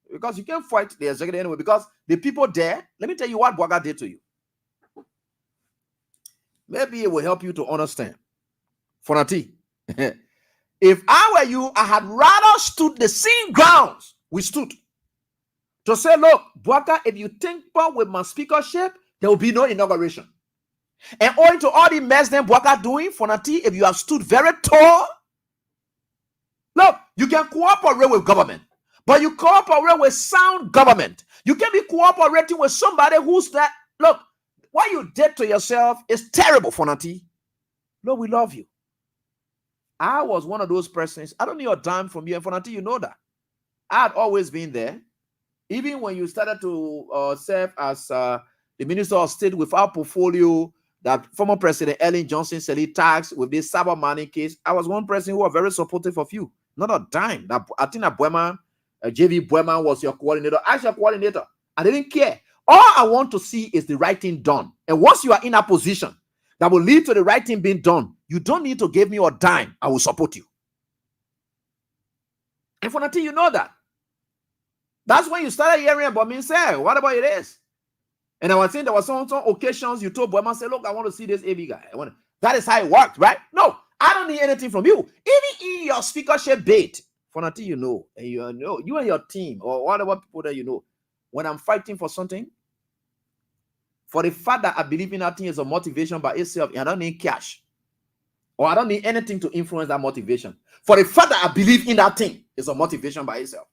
because you can't fight the executive anyway, because the people there, let me tell you what Boakai did to you. Maybe it will help you to understand. Fonati, if I were you, I had rather stood the same grounds we stood to say, look, Boakai, if you think about with my speakership, there will be no inauguration. And owing to all the mess that Boakai doing, Fonati, if you have stood very tall, look, you can cooperate with government, but you cooperate with sound government. You can be cooperating with somebody who's that. Look, what you did to yourself is terrible, Fonati. Lord, we love you. I was one of those persons. I don't need a dime from you, and Fonati, you know that. I had always been there. Even when you started to serve as the Minister of State with our portfolio, that former President Ellen Johnson said he taxed with this cyber money case, I was one person who was very supportive of you. Not a dime. I think that Boeman, JV Boeman was your coordinator. I was your coordinator. I didn't care. All I want to see is the right thing done. And once you are in a position that will lead to the right thing being done, you don't need to give me a dime. I will support you. And for nothing, you know that. That's when you started hearing about me say, what about it is? And I was saying there were some occasions you told Boeman, say, look, I want to see this AV guy. That is how it worked, right? No, I don't need anything from you. Even in your speakership bait, for nothing you know, and you know, you and your team or whatever people that you know, when I'm fighting for something, for the fact that I believe in that thing is a motivation by itself, and I don't need cash, or I don't need anything to influence that motivation. For the fact that I believe in that thing is a motivation by itself.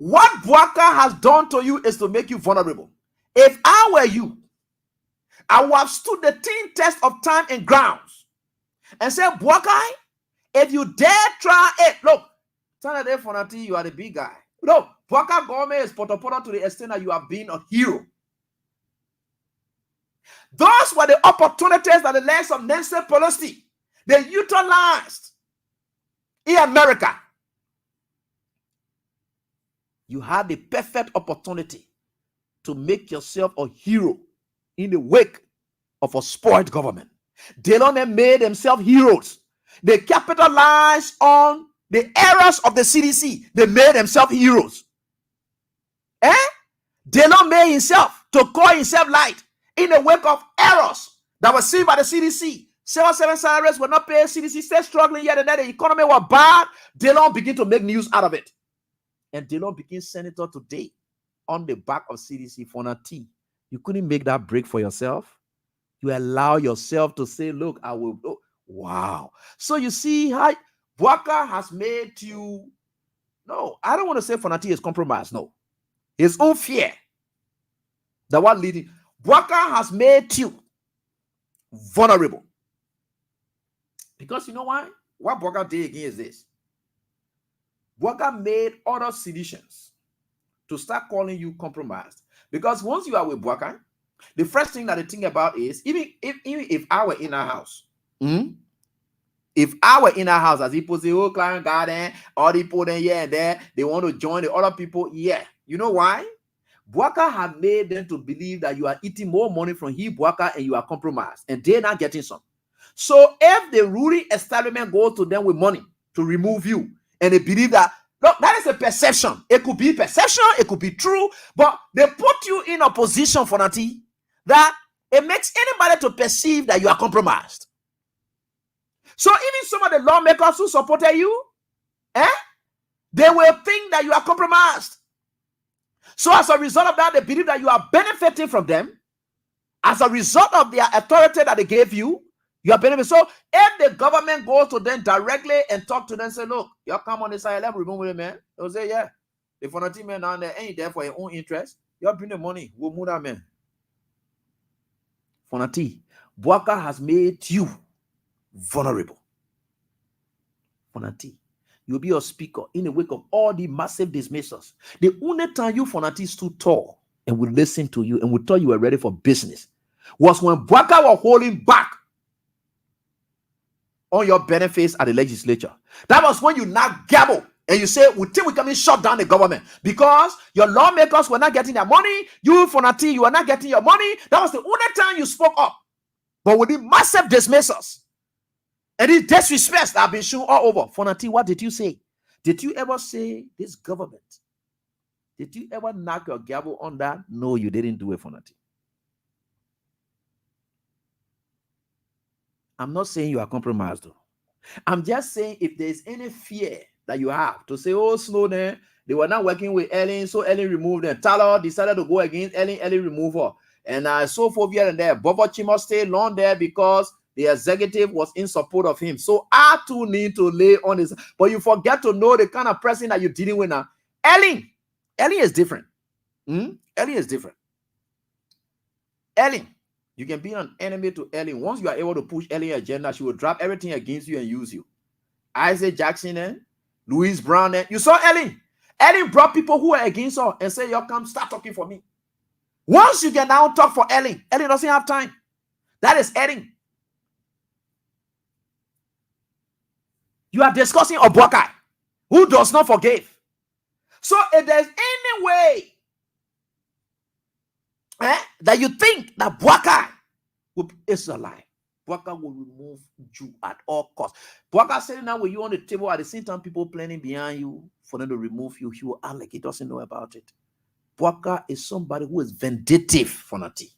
What Boakai has done to you is to make you vulnerable. If I were you, I would have stood the test of time and grounds and said, Boakai, if you dare try it, look, Saturday Fonati, you are the big guy. No, Bwaka government is potopoto to the extent that you have been a hero. Those were the opportunities that the likes of Nancy Pelosi they utilized in America. You had the perfect opportunity to make yourself a hero in the wake of a spoiled government. They only made themselves heroes. They capitalized on the errors of the CDC. They made themselves heroes. They not made himself to call himself light in the wake of errors that were seen by the CDC. 7 salaries were not paid. CDC still struggling yet, and then the economy was bad. They don't begin to make news out of it. And they don't begin senator today on the back of CDC for a T. You couldn't make that break for yourself. You allow yourself to say, look, I will. Oh, wow. So you see how Bwaka has made you. No, I don't want to say Fonati is compromised. No. His own fear. The one leading. Bwaka has made you vulnerable. Because you know why? What Bwaka did again is this. Bwaka made other seditions to start calling you compromised. Because once you are with Bwaka, the first thing that they think about is, even if I were in our house, if I were in our house, as people say, oh, client garden, all the people then here and there, they want to join the other people. Yeah. You know why? Bwaka had made them to believe that you are eating more money from Bwaka and you are compromised, and they're not getting some. So if the ruling establishment goes to them with money to remove you, and they believe that, look, that is a perception. It could be perception, it could be true, but they put you in a position, Fonati, that it makes anybody to perceive that you are compromised. So even some of the lawmakers who supported you, they will think that you are compromised. So as a result of that, they believe that you are benefiting from them. As a result of their authority that they gave you, you are benefiting. So if the government goes to them directly and talk to them and say, look, you come on this side, let me remove it, man. They'll say, yeah, the Fonati man down there ain't there for your own interest. You bring the money, we'll move that man. Fonati, Bwaka has made you vulnerable. Fonati, you'll be a speaker in the wake of all the massive dismissals. The only time you, Fonati, stood tall and would listen to you and would tell you were ready for business was when Bwaka was holding back on your benefits at the legislature. That was when you now gabble and you say, we think we can shut down the government because your lawmakers were not getting their money. You, Fonati, you are not getting your money. That was the only time you spoke up. But with the massive dismissals and these disrespects that have been shown all over, Fonati, what did you say? Did you ever say this government? Did you ever knock your gavel on that? No, you didn't do it, Fonati. I'm not saying you are compromised, though. I'm just saying if there's any fear that you have to say, oh, Snowden, they were not working with Ellen, so Ellen removed them. Tyler decided to go against Ellen removed her. And so forth here and there. Bobo Chimo stayed long there because the executive was in support of him. So I too need to lay on this. But you forget to know the kind of person that you're dealing with now. Ellen is different. Ellen is different. Ellen. You can be an enemy to Ellen. Once you are able to push Ellen's agenda, she will drop everything against you and use you. Isaac Jackson, Louise Brown. You saw Ellen. Ellen brought people who were against her and said, y'all come start talking for me. Once you can now talk for Ellen doesn't have time. That is Ellen. You are discussing Bwaka, who does not forgive. So if there's any way that you think that Bwaka is a lie, Bwaka will remove you at all costs. Bwaka sitting down with you on the table at the same time, people planning behind you for them to remove you. He will act like he doesn't know about it. Bwaka is somebody who is vindictive, Fonati.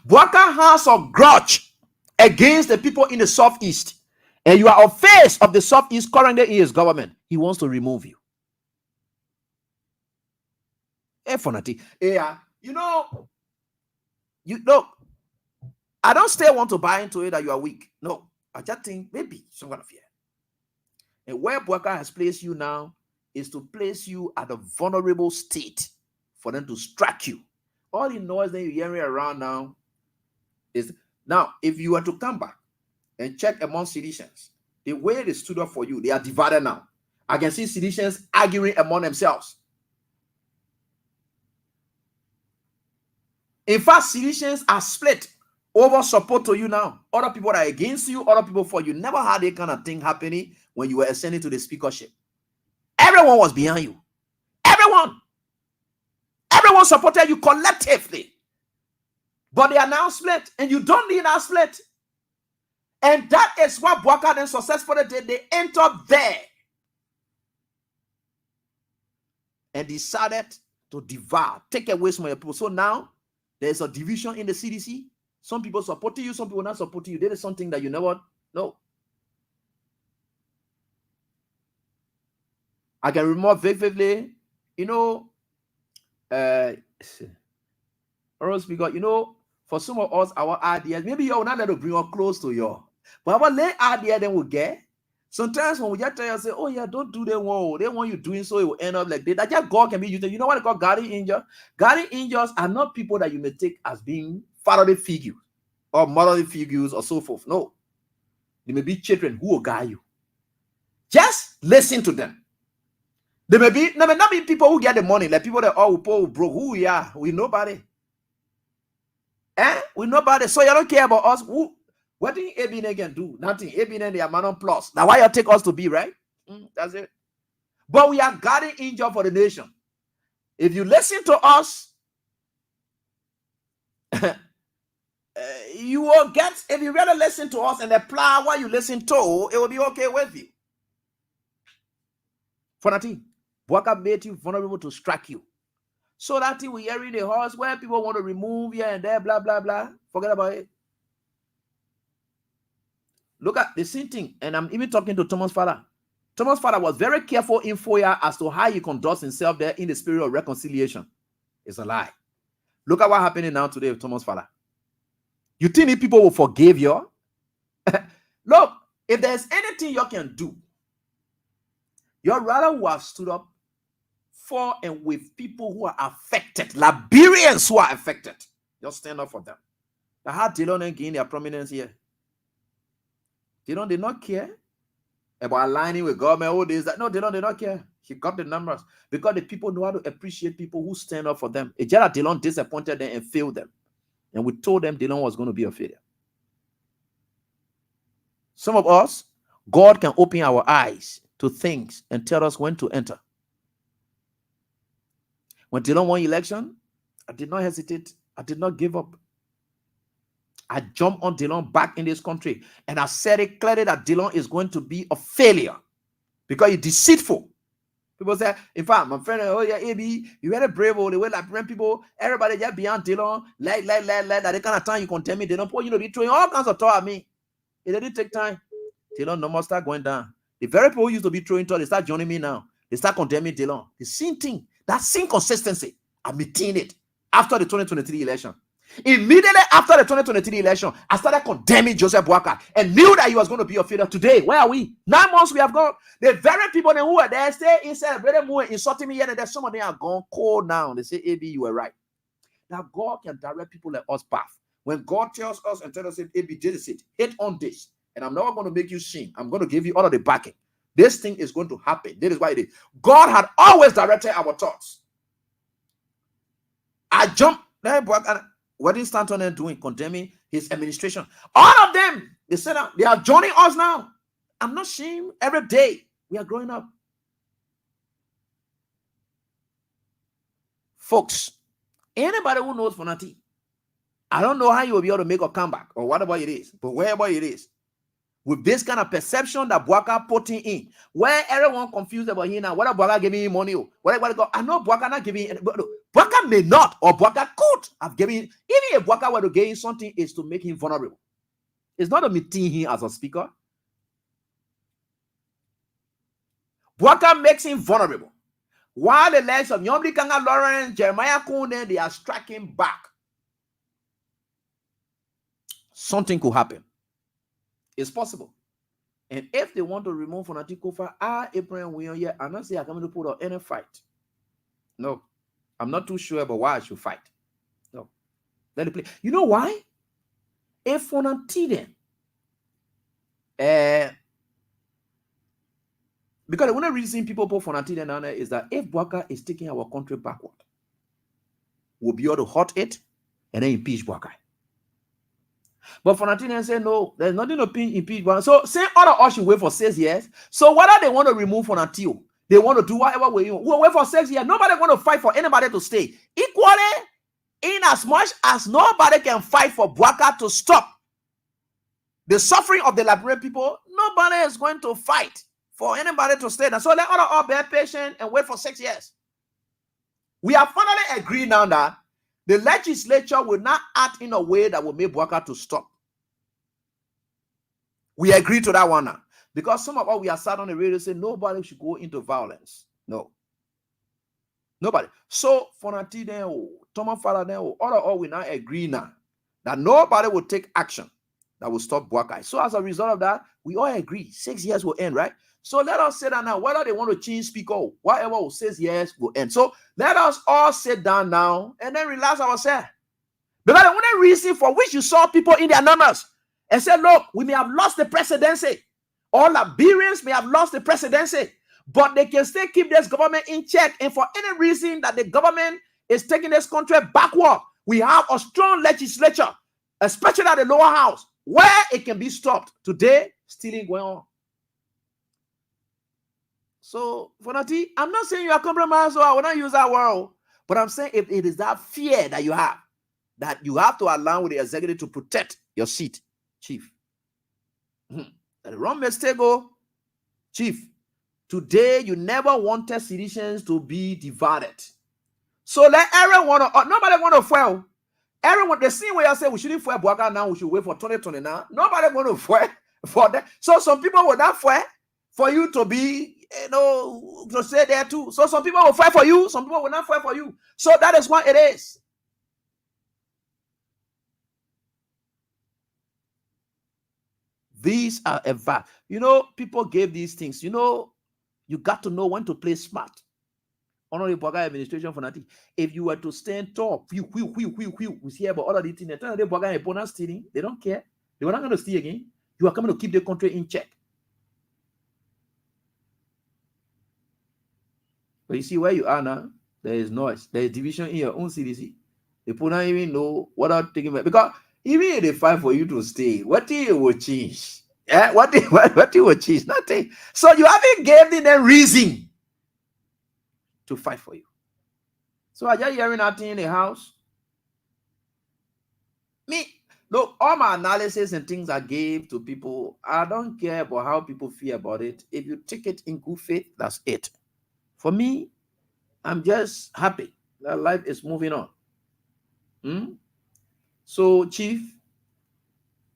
Bwaka has a grudge against the people in the Southeast, and you are a face of the Southeast currently in his government. He wants to remove you. Fonati, you know, I don't still want to buy into it that you are weak. No, I just think maybe some kind of fear. And where Bwaka has placed you now is to place you at a vulnerable state for them to strike you. All the noise that you're hearing around now is, now, if you were to come back and check among citizens, the way they stood up for you, they are divided now. I can see Sidicians arguing among themselves. In fact, Sidicians are split over support to you now. Other people are against you, other people for you. Never had that kind of thing happening when you were ascending to the speakership. Everyone was behind you. Everyone supported you collectively. But they are now split, and you don't need that split. And that is what Bwaka then successfully did. They entered there and decided to devour, take away some of your people. So now there's a division in the CDC. Some people supporting you, some people not supporting you. That is something that you never know. I can remember vividly, speaker, for some of us, our ideas, maybe you're not let to bring us close to you. But our late idea then we get. Sometimes when we just tell you, say, oh yeah, don't do that one. They want you doing so, it will end up like that. That just God can be used. You know what they call guardian angels? Guardian angels are not people that you may take as being fatherly figures or motherly figures or so forth. No. They may be children who will guide you. Just listen to them. They may not be people who get the money, like people that broke. Who we are, we nobody. We nobody. So you don't care about us. What did Abine can do? Nothing. Abine they are man plus. Now why you take us to be, right? That's it. But we are guardian angel for the nation. If you listen to us, you will get, if you really listen to us and apply what you listen to, it will be okay with you. For nothing. Bwaka made you vulnerable to strike you. So that thing we hear in the horse where people want to remove here and there, blah, blah, blah. Forget about it. Look at the same thing. And I'm even talking to Thomas' father. Thomas' father was very careful in Foya as to how he conducts himself there in the spirit of reconciliation. It's a lie. Look at what happening now today with Thomas' father. You think people will forgive you? Look, if there's anything you can do, your rather will have stood up for and with people who are affected, Liberians who are affected. Just stand up for them. The how Dillon and gain their prominence here. Dillon did not care about aligning with government, all this, that. No, Dillon did not care. He got the numbers because the people know how to appreciate people who stand up for them. Ejara Dillon disappointed them and failed them. And we told them Dillon was going to be a failure. Some of us, God can open our eyes to things and tell us when to enter. When Dillon won election, I did not hesitate. I did not give up. I jumped on Dillon back in this country. And I said it clearly that Dillon is going to be a failure because he's deceitful. People say, in fact, my friend, oh yeah, AB, you very brave, the way like people, everybody just beyond Dillon, like, that the kind of time you condemn me, they don't put you to be throwing all kinds of talk at me. It didn't take time. Dillon no more start going down. The very people who used to be throwing talk, they start joining me now. They start condemning Dillon. The same thing. That same consistency, I'm meeting it after the 2023 election. Immediately after the 2023 election, I started condemning Joseph Bwaka and knew that he was going to be a failure. Today, where are we? 9 months we have gone. The very people who were there stay inside, insulting me, and some of them are gone cold now. They say, AB, you were right. Now, God can direct people like us path. When God tells us and tells us, AB, this is it, hit on this, and I'm not going to make you sin. I'm going to give you all of the backing. This thing is going to happen. That is why it is. God had always directed our thoughts. I jumped. What did Stanton and doing? Condemning his administration. All of them, they said they are joining us now. I'm not ashamed. Every day we are growing up. Folks, anybody who knows Fonati, I don't know how you will be able to make a comeback or whatever it is, but wherever it is, with this kind of perception that Bwaka putting in, where everyone confused about him now, whether Bwaka giving him money, I know Bwaka not giving him, but Bwaka may not, or Bwaka could have given, even if Bwaka were to gain something, is to make him vulnerable. It's not a meeting him as a speaker. Bwaka makes him vulnerable. While the likes of Nyomdi Kanga Lawrence, Jeremiah Kune, they are striking back. Something could happen. It's possible. And if they want to remove Fonati Kofa, April WHEON here, I'm not saying I'm going to put on any fight. No. I'm not too sure about why I should fight. No. Let it play. You know why? If Fonati then Because the only reason people put Fonati and Nana is that if Bwaka is taking our country backward, we'll be able to hurt it and then impeach Bwaka. But Fonati say no, there's nothing to impeach Bwaka. So say other us should wait for 6 years. So whether they want to remove Fonati, they want to do whatever we'll wait for 6 years. Nobody want to fight for anybody to stay. Equally, in as much as nobody can fight for Bwaka to stop the suffering of the Liberian people, nobody is going to fight for anybody to stay there. So let all bear patient and wait for 6 years. We have finally agreed now that the legislature will not act in a way that will make Bwaka to stop. We agree to that one now. Because some of us, we are sat on the radio saying nobody should go into violence. No. Nobody. So, Fonati then, Thomas Father then, all we now agree now that nobody will take action that will stop Bwaka. So, as a result of that, we all agree 6 years will end, right? So, let us say that now, whether they want to change speaker, whatever will 6 years will end. So, let us all sit down now and then relax ourselves. Because the only reason for which you saw people in their numbers and said, look, we may have lost the presidency. All Liberians may have lost the presidency, but they can still keep this government in check. And for any reason that the government is taking this country backward, we have a strong legislature, especially at the lower house, where it can be stopped. Today, stealing going on. So, Fonati, I'm not saying you are compromised, so I will not use that word, but I'm saying if it is that fear that you have to allow the executive to protect your seat, Chief. The wrong mistake, Chief. Today, you never wanted citizens to be divided. So let everyone, nobody want to fail. Everyone, the same way I say we shouldn't fail Bwaka now, we should wait for 2029. Nobody want to fail for that. So some people will not fail for you to be, to stay there too. So some people will fight for you, some people will not fight for you. So that is what it is. These are advice. People gave these things. You got to know when to play smart. Honorable Bwaka administration for nothing. If you were to stand tall, we hear about all of these things. They Bwaka and bonus stealing. They don't care. They were not going to steal again. You are coming to keep the country in check. But you see where you are now, there is noise. There is division in your own CDC. People don't even know what I'm thinking about. Because even if they fight for you to stay, what do you will change? Yeah, what do you will change? Nothing. So you haven't given them reason to fight for you. So are you hearing nothing in the house? Look, all my analysis and things I gave to people, I don't care about how people feel about it. If you take it in good faith, that's it. For me, I'm just happy that life is moving on. So, Chief,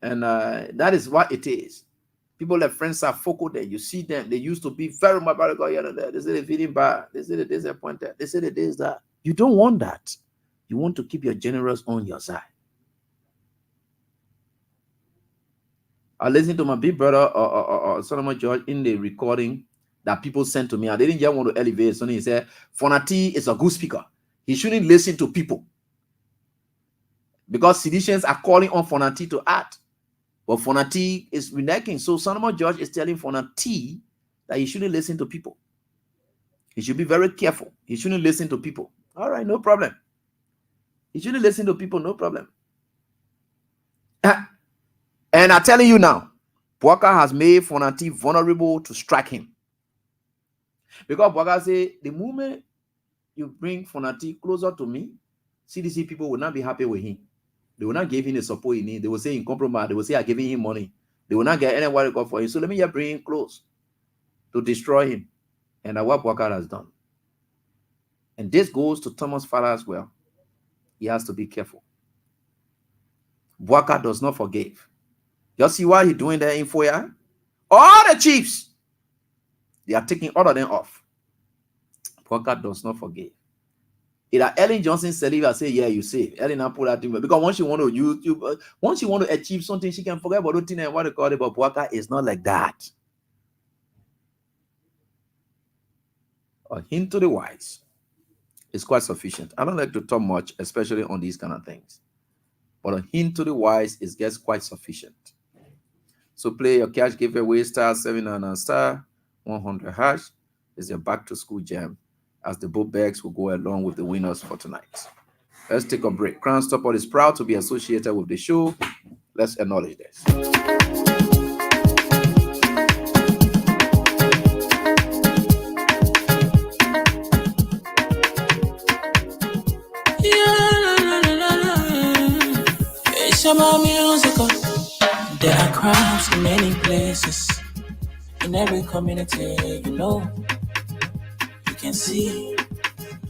and that is what it is. People that friends are focal there. You see them. They used to be very much about there. They say they're feeling bad. They say they're disappointed. They say that this, that. You don't want that. You want to keep your generals on your side. I listened to my big brother Solomon George in the recording that people sent to me. I didn't just want to elevate. So he said, Fonati is a good speaker. He shouldn't listen to people. Because citizens are calling on Fonati to act. But Fonati is reneging. So Solomon George is telling Fonati that he shouldn't listen to people. He should be very careful. He shouldn't listen to people. All right, no problem. He shouldn't listen to people, no problem. And I'm telling you now, Bwaka has made Fonati vulnerable to strike him. Because Bwaka say, the moment you bring Fonati closer to me, CDC people will not be happy with him. They will not give him the support he needs. They will say in compromise. They will say I'm giving him money. They will not get anyone to go for him. So let me just bring him close to destroy him. And that's what Bwaka has done. And this goes to Thomas' father as well. He has to be careful. Bwaka does not forgive. You see what he's doing there in Foya? All the chiefs, they are taking all of them off. Bwaka does not forgive. Either Ellen Johnson said, I say, yeah, you say. Ellen put that thing. Because once you want to use, once you want to achieve something, she can forget about the thing and what they call it. But Bwaka is not like that. A hint to the wise is quite sufficient. I don't like to talk much, especially on these kind of things. But a hint to the wise is just quite sufficient. So play your cash giveaway *7 and *1 100 hash is your back to school gem, as the book bags will go along with the winners for tonight. Let's take a break. Crown Stopper is proud to be associated with the show. Let's acknowledge this. It's about musical. There are crowds in many places, in every community, you can see.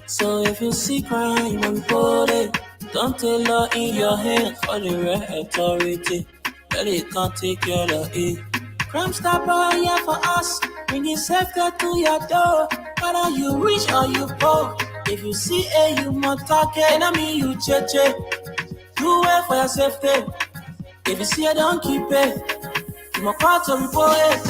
So if you see crime and report it, don't take law in your hands for the right authority. Really can't take care of it. Crime Stopper here for us, bringing safety to your door. Whether you rich or you poor, if you see a human talking, I mean you cheche. Do it for your safety. If you see it, don't keep it. You must call to report it.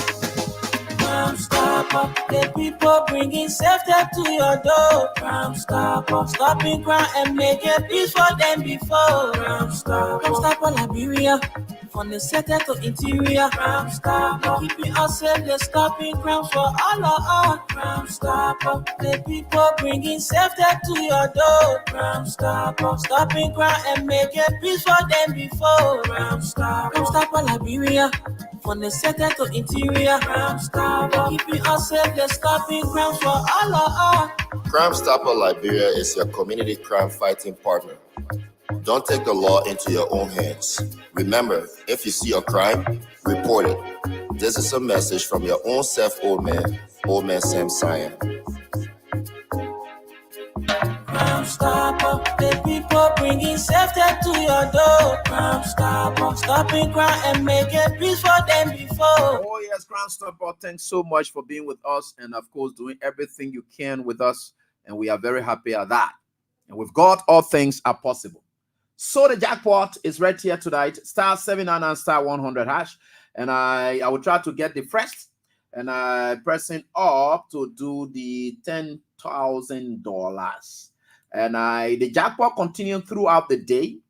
Crime Stopper, the people bringing safety to your door. Crime Stopper, stopping crime and making peace for them before. Crime Stopper, Liberia, from the center to interior. Crime Stopper, keeping us safe, they're stopping crimes for all of us. Crime Stopper, the people bringing safety to your door. Crime Stopper, stopping crime and making peace for them before. Crime Stopper, Liberia, from the center to interior. Crime Stopper, keeping us safe, they're stopping crimes for all of us. Crime Stopper Liberia is your community crime fighting partner. Don't take the law into your own hands. Remember, if you see a crime, report it. This is a message from your own self, Old Man Sam Cyan. Crime Stopper, the people bringing safety to your door. Crime Stopper, stopping crime and making peace for them before. Oh yes, Crime Stopper, thanks so much for being with us, and of course doing everything you can with us, and we are very happy at that. And with God, all things are possible. So the jackpot is right here tonight, star 799 star 100 hash, and I will try to get the first, and I pressing up to do the $10,000. And the jackpot continued throughout the day,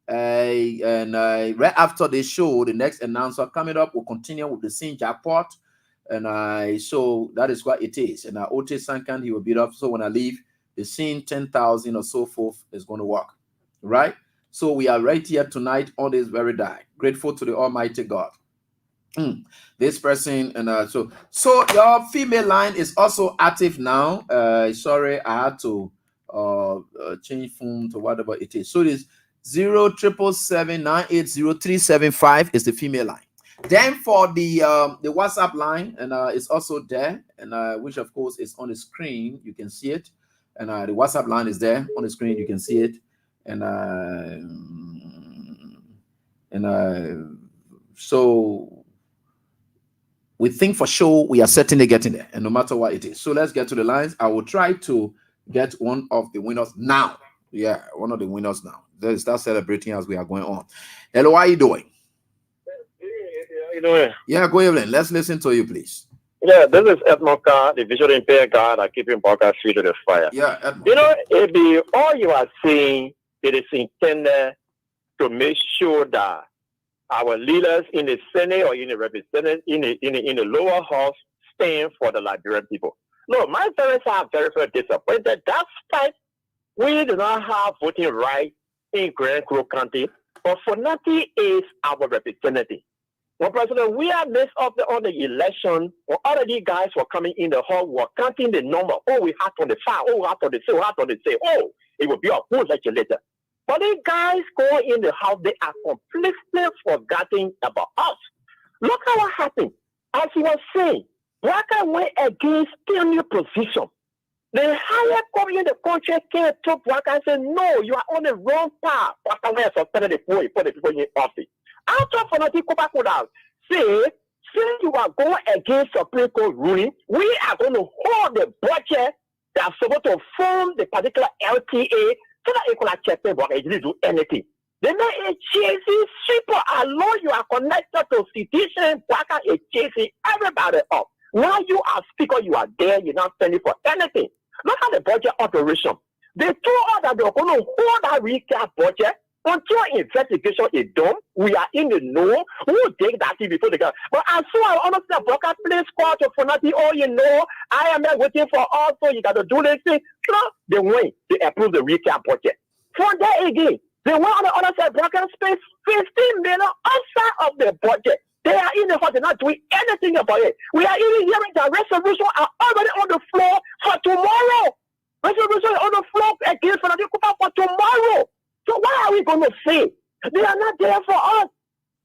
and right after the show, the next announcer coming up will continue with the same jackpot, and so that is what it is. And Ote Sankan, he will beat up. So when I leave, the same 10,000 or so forth is going to work, right? So we are right here tonight on this very day, grateful to the Almighty God. This person, and so your female line is also active now. Sorry, I had to change phone to whatever it is. So it is 07779803755 is the female line. Then for the WhatsApp line, and it's also there, and which of course is on the screen. You can see it, and the WhatsApp line is there on the screen. You can see it, and so we think for sure we are certainly getting there, and no matter what it is. So let's get to the lines. I will try to get one of the winners now. Yeah, one of the winners now. Let's start celebrating as we are going on. Hello, how are you doing? How you doing? Yeah, good evening. Let's listen to you, please. Yeah, this is Edmoka, the visually impaired guy that keeping broadcast feed to the fire. Yeah, Edmond. You know, it be all you are saying, it is intended to make sure that our leaders in the Senate or in the representative in the lower house stand for the Liberian people. No, my parents are very, very disappointed. That's why we do not have voting rights in Grand Crook County, but Fonati is our representative. Well, President, we are messed up on the election. When all of these guys were coming in the hall, were counting the number. Oh, we had 25. Oh, we had 26. We had 26. Oh, it will be a full legislator. But these guys go in the house, they are completely forgetting about us. Look at what happened. As he was saying, Waka went against their position. The higher court in the country came to Waka and said, no, you are on the wrong path. Waka went suspended the people in office. After Fonati Kopa could have said, since you are going against Supreme Court ruling, we are going to hold the budget that is supposed to form the particular LTA so that it could check them, but it didn't do anything. They made a chasing super alone. You are connected to citizen, Waka is chasing everybody up. Now you are speaker, you are there, you're not spending for anything. Look at the budget operation. They told us that they were going to hold that recap budget, Until investigation is done, we are in the know. Who will take that thing before the government? But as soon as honestly, broadcast place call to Fonati, oh, you know, I am waiting for also, you got to do this thing. You know, they win. They approve the recap budget. From there again, they went on the other side, broadcast space, 15 million outside of the budget. They are in the hot, they're not doing anything about it. We are even hearing that resolution are already on the floor for tomorrow. Resolution on the floor against for tomorrow. So why are we going to say they are not there for us?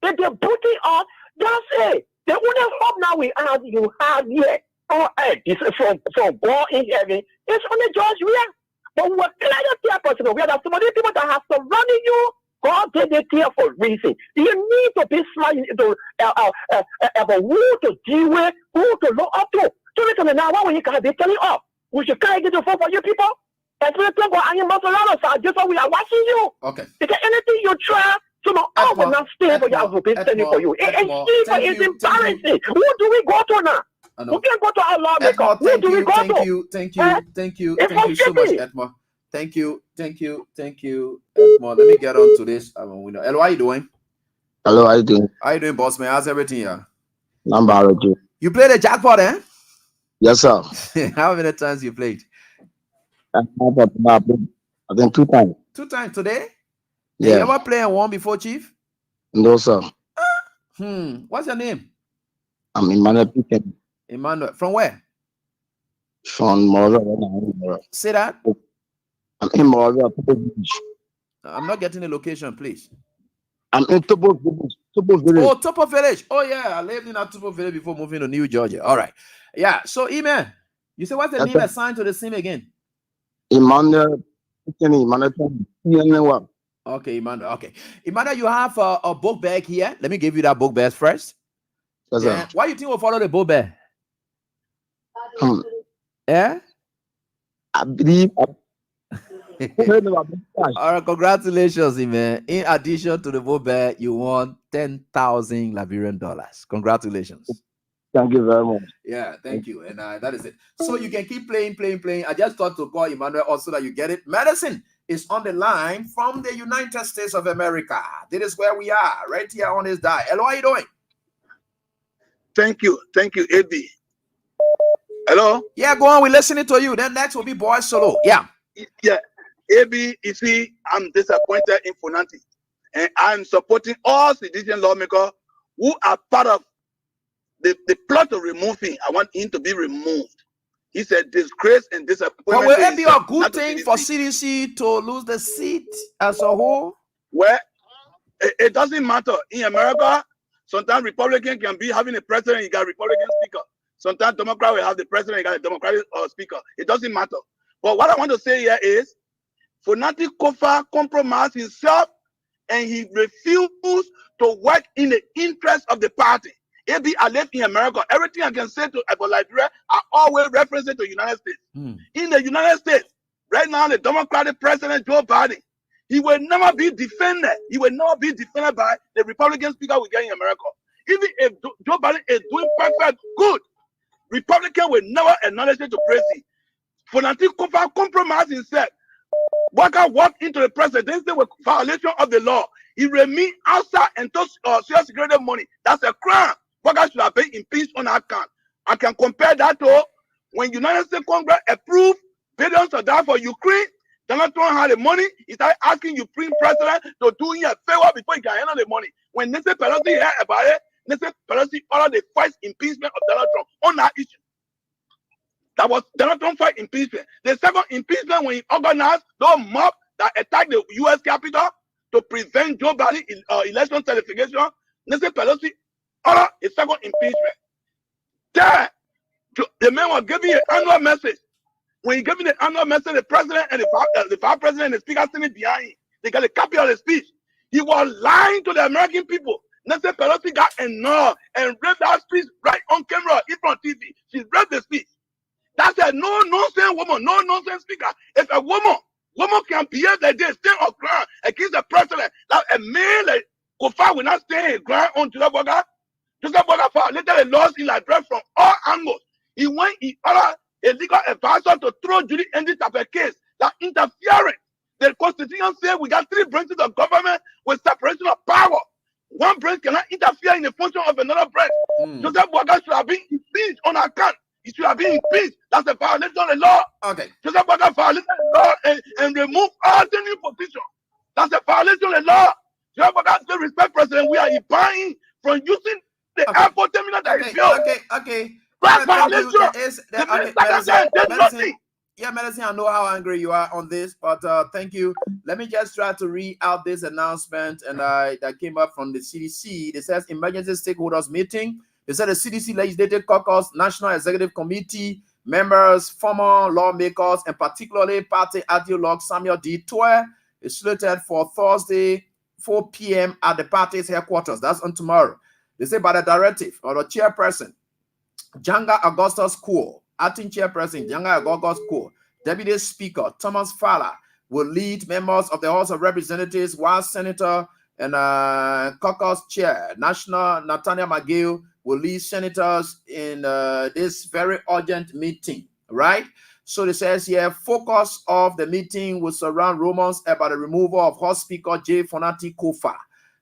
If they're putting us, that's it. The only hope now we have you have here on earth is from God in heaven. It's only George we are. But we're clear person. We are so many people that have surrounding you. God did it here for a reason. You need to be smart to who to deal with, who to look up to. So listen, now why when you can't be telling up? We should kind of get to phone for you people. Especially just so we are watching you. Okay. Is there anything you try? So no, I will not stay for you. I will be standing for you. It's embarrassing. Who do we go to now? We can't go to our lawmaker. Who do we go to? Thank you so much, Edmond. Thank you, Edmond. Let me get on to this. Hello, how you doing? Hello, how you doing? How you doing, boss man? How's everything here? I'm biology. You played the jackpot, eh? Yes, sir. How many times you played? I think 2 times. 2 times today? Yeah. You ever play and won before, Chief? No, sir. What's your name? I'm Emmanuel Picken. Emmanuel. From where? From Mora. Say that? I'm in Mora. I'm not getting the location, please. I'm in Topo Village. Oh, Topo Village. Oh, yeah. I lived in that Topo Village before moving to New Georgia. All right. Yeah. So, Eman, you say what's the name assigned to the sim again? Emmanuel Picken. Emmanuel. Okay, Emmanuel. Okay. Emmanuel, you have a book bag here. Let me give you that book bag first. Yes, sir. Why you think we'll follow the book bag? Yeah? I believe. All right, congratulations, man. In addition to the vote bag, you won 10,000 Liberian dollars. Congratulations. Thank you very much. Yeah, thank you. And that is it. So you can keep playing. I just thought to call Emmanuel also that you get it. Medicine is on the line from the United States of America. This is where we are, right here on this dial. Hello, how you doing? Thank you, AB. Hello? Yeah, go on. We're listening to you. Then next will be Boy Solo. Yeah. Yeah. AB, you see, I'm disappointed in Fonanti. And I'm supporting all citizen lawmakers who are part of the plot to remove him. I want him to be removed. It's a disgrace and disappointment. But will it be a good thing for CDC to lose the seat as a whole? Well, it doesn't matter. In America, sometimes Republican can be having a president, you got a Republican speaker. Sometimes Democrat will have the president, you got a Democratic speaker. It doesn't matter. But what I want to say here is, Fonati Kofa compromised himself and he refused to work in the interest of the party. AB, I live in America. Everything I can say about Liberia, I always reference it to the United States. In the United States, right now, the Democratic President Joe Biden, he will never be defended. He will never be defended by the Republican speaker we get in America. Even if Joe Biden is doing perfect good, Republican will never acknowledge it to praise him. Fonati Kofa compromised himself. Walker walked into the presidency with violation of the law. He remained outside and took social security money. That's a crime. Walker should have been impeached on that account. I can compare that to when United States Congress approved billions of dollars for Ukraine. Donald Trump had the money. He started asking Ukraine president to do him a favor before he can handle the money. When Nancy Pelosi heard about it, Nancy Pelosi ordered the first impeachment of Donald Trump on that issue. That was Donald Trump fight impeachment. The second impeachment when he organized those mob that attacked the U.S. Capitol to prevent Joe Biden election certification. Nancy Pelosi ordered a second impeachment. There, the man was giving an annual message. When he gave me the annual message, the president and the vice president and the speaker sitting behind him, they got a copy of the speech. He was lying to the American people. Nancy Pelosi got annoyed and read that speech right on camera in front of TV. She read the speech. That's a no-nonsense woman, no-nonsense speaker. If a woman can behave like this, stand on ground against the president, like a man like Kofa will not stand his ground on Joseph Boga. Joseph Boga violated the laws in Liberia from all angles. He went, he ordered a legal advisor to throw Judy in this type of case, that interference. The Constitution says we got 3 branches of government with separation of power. One branch cannot interfere in the function of another branch. Joseph Boakai should have been impeached on account. He should have been impeached. That's a violation of the law. Okay. Joseph Boakai violated the law and remove all the new position. That's a violation of the law. Joseph Boakai said, respect President, we are buying from using the airport terminal that is built. Okay. That's violation. Medicine. Yeah, Medicine, I know how angry you are on this, but thank you. Let me just try to read out this announcement and that came up from the CDC. It says emergency stakeholders meeting. They said the CDC Legislative Caucus, National Executive Committee members, former lawmakers, and particularly party ideologue Samuel D. Toer is slated for Thursday, 4 p.m. at the party's headquarters. That's on tomorrow. They say by the directive or the chairperson, Janga Augustus Kuo, acting chairperson, Janga Augustus Kuo, deputy speaker, Thomas Fowler, will lead members of the House of Representatives, while Senator and caucus chair, National Nathaniel McGill, will lead senators in this very urgent meeting, right? So it says here, focus of the meeting will surround rumors about the removal of House Speaker J. Fonati Kofa.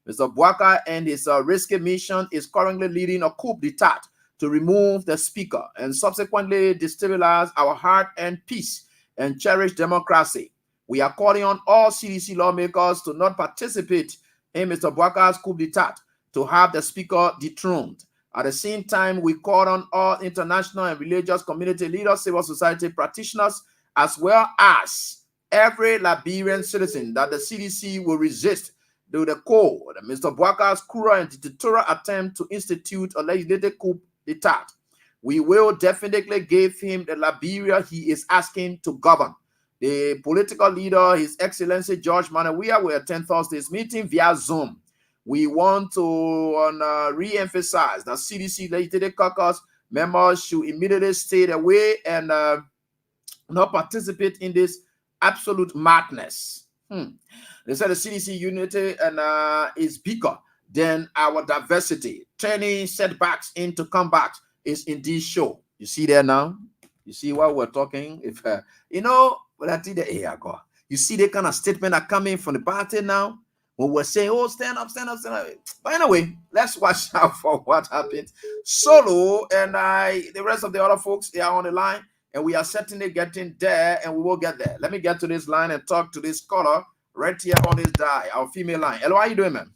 Mr. Boakai and his risky mission is currently leading a coup d'etat to remove the speaker and subsequently destabilize our hard-earned peace and cherished democracy. We are calling on all CDC lawmakers to not participate in Mr. Boakai's coup d'etat to have the speaker dethroned. At the same time, we call on all international and religious community leaders, civil society practitioners, as well as every Liberian citizen that the CDC will resist to the call of Mr. Boakai's cruel and dictatorial attempt to institute a legislative coup d'etat. We will definitely give him the Liberia he is asking to govern. The political leader, His Excellency George Manawia, will attend Thursday's meeting via Zoom. We want to re-emphasize that CDC Legislative Caucus members should immediately stay away and not participate in this absolute madness. They said the CDC unity and is bigger than our diversity. Turning setbacks into comebacks is indeed show. You see there now? You see what we're talking? If you know, well, I think the you see the kind of statement that coming from the party now. When we're saying, oh, stand up, stand up, stand up. But anyway, let's watch out for what happened. Solo and the rest of the other folks, they are on the line, and we are certainly getting there, and we will get there. Let me get to this line and talk to this caller right here on this our female line. Hello, how you doing, man?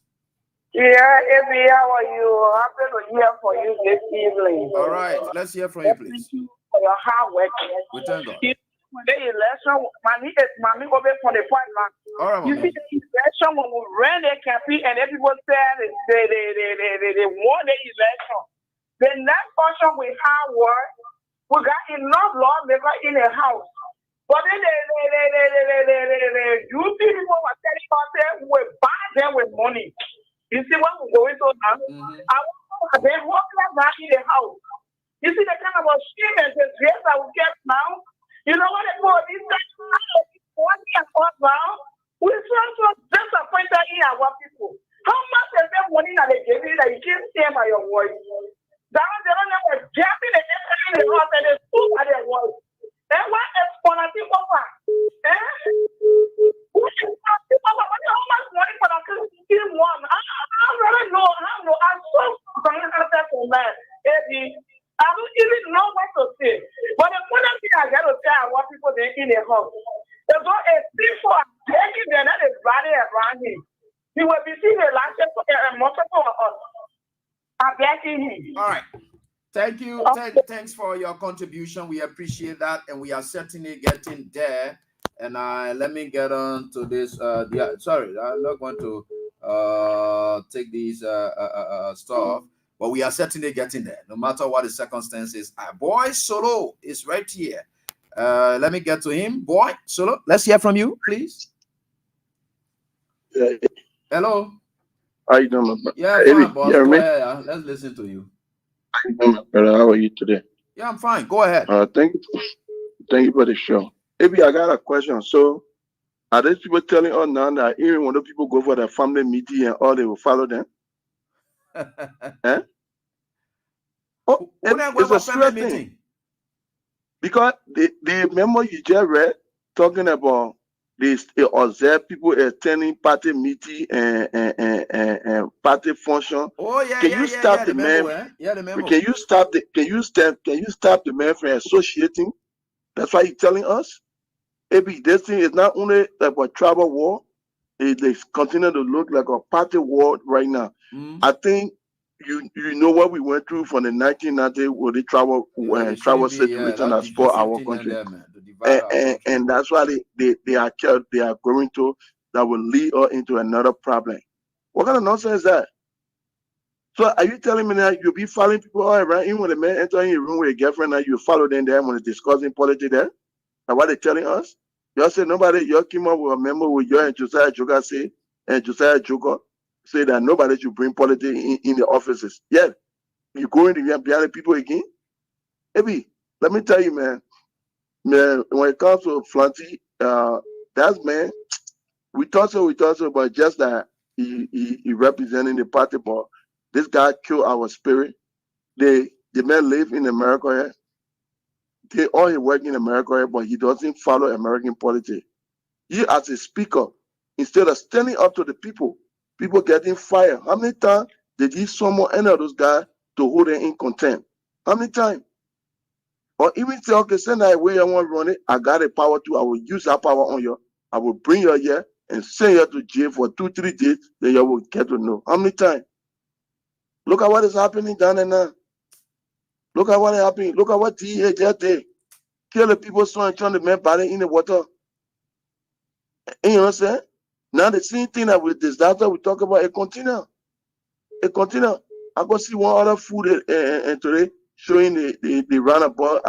Yeah, Abby, how are you? Happy to hear from you this evening. All right, let's hear from you, please. Thank you for your hard work. We thank God. The election, mommy, go back from the point, man. All right, you see the election when we ran the campaign and everyone said they won the election. The next portion we have was we got enough lawmakers in the house. But then the youth people were telling us that we buy them with money. You see what we're going on now? I want they walk like in the house. You see the kind of shame and disgrace that we get now? You know what it was? This now, we're so disappointed in our people. How much is that money that they gave you that you can't say by your voice? That they don't know jumping and entering the house and they stood by their voice. And what exponential over? How much money for that kill one? I don't know. I'm so concerned for that. I don't even know what to say. But the important thing I got to tell what people they in the house. There's no a people taking them that is running around him. He will be seeing the last multiple of us. I'm backing him. All right. Thank you. Thanks for your contribution. We appreciate that, and we are certainly getting there. And let me get on to this. Sorry, I'm not going to take these stuff. But we are certainly getting there, no matter what the circumstances are. Boy Solo is right here. Let me get to him. Boy Solo, let's hear from you, please. Hello. How you doing, brother? Yeah, fine, boss. Go ahead. Let's listen to you. How you doing, brother? How are you today? Yeah, I'm fine. Go ahead. Thank you for the show. Maybe I got a question. So, are these people telling us now that even when the people go for their family meeting and all, they will follow them? Oh, it's a straight thing. Because the memo you just read talking about They observe people attending party meeting and party function. Oh yeah, Can you stop the man? Yeah, the memo. Can you stop the man from associating? That's why he's telling us. Maybe this thing is not only like a tribal war, it is continue to look like a party war right now. I think you know what we went through from the 1990 with the travel situation that spoiled our country. And that's why they are going to that will lead us into another problem. What kind of nonsense is that? So are you telling me that you'll be following people all around, even when the man enter in your room with a girlfriend, that you follow them there when they're discussing politics there? And what they're telling us? Y'all say nobody, y'all came up with a memo with you and Josiah Joker say, and Josiah Joker say that nobody should bring politics in the offices. Yeah, you go in behind the people again? Maybe, let me tell you, man, when it comes to Flanty, that's man, we thought so, but just that he representing the party, but this guy killed our spirit. The man live in America here. They all he work in America here, but he doesn't follow American politics. You as a speaker, instead of standing up to the people getting fired. How many times did you summon any of those guys to hold them in contempt? How many times? Or even say, okay, send that way I want to run it. I got the power to. I will use that power on you. I will bring you here and send you to jail for 2-3 days. Then you will get to know. How many times? Look at what is happening down there now. Look at what is happening. Look at what DEA just did. Kill the people so and turn the man body in the water. And you know what I'm saying? Now the same thing that with disaster we talk about, it continue. It continue. I go see one other food and today showing the roundabout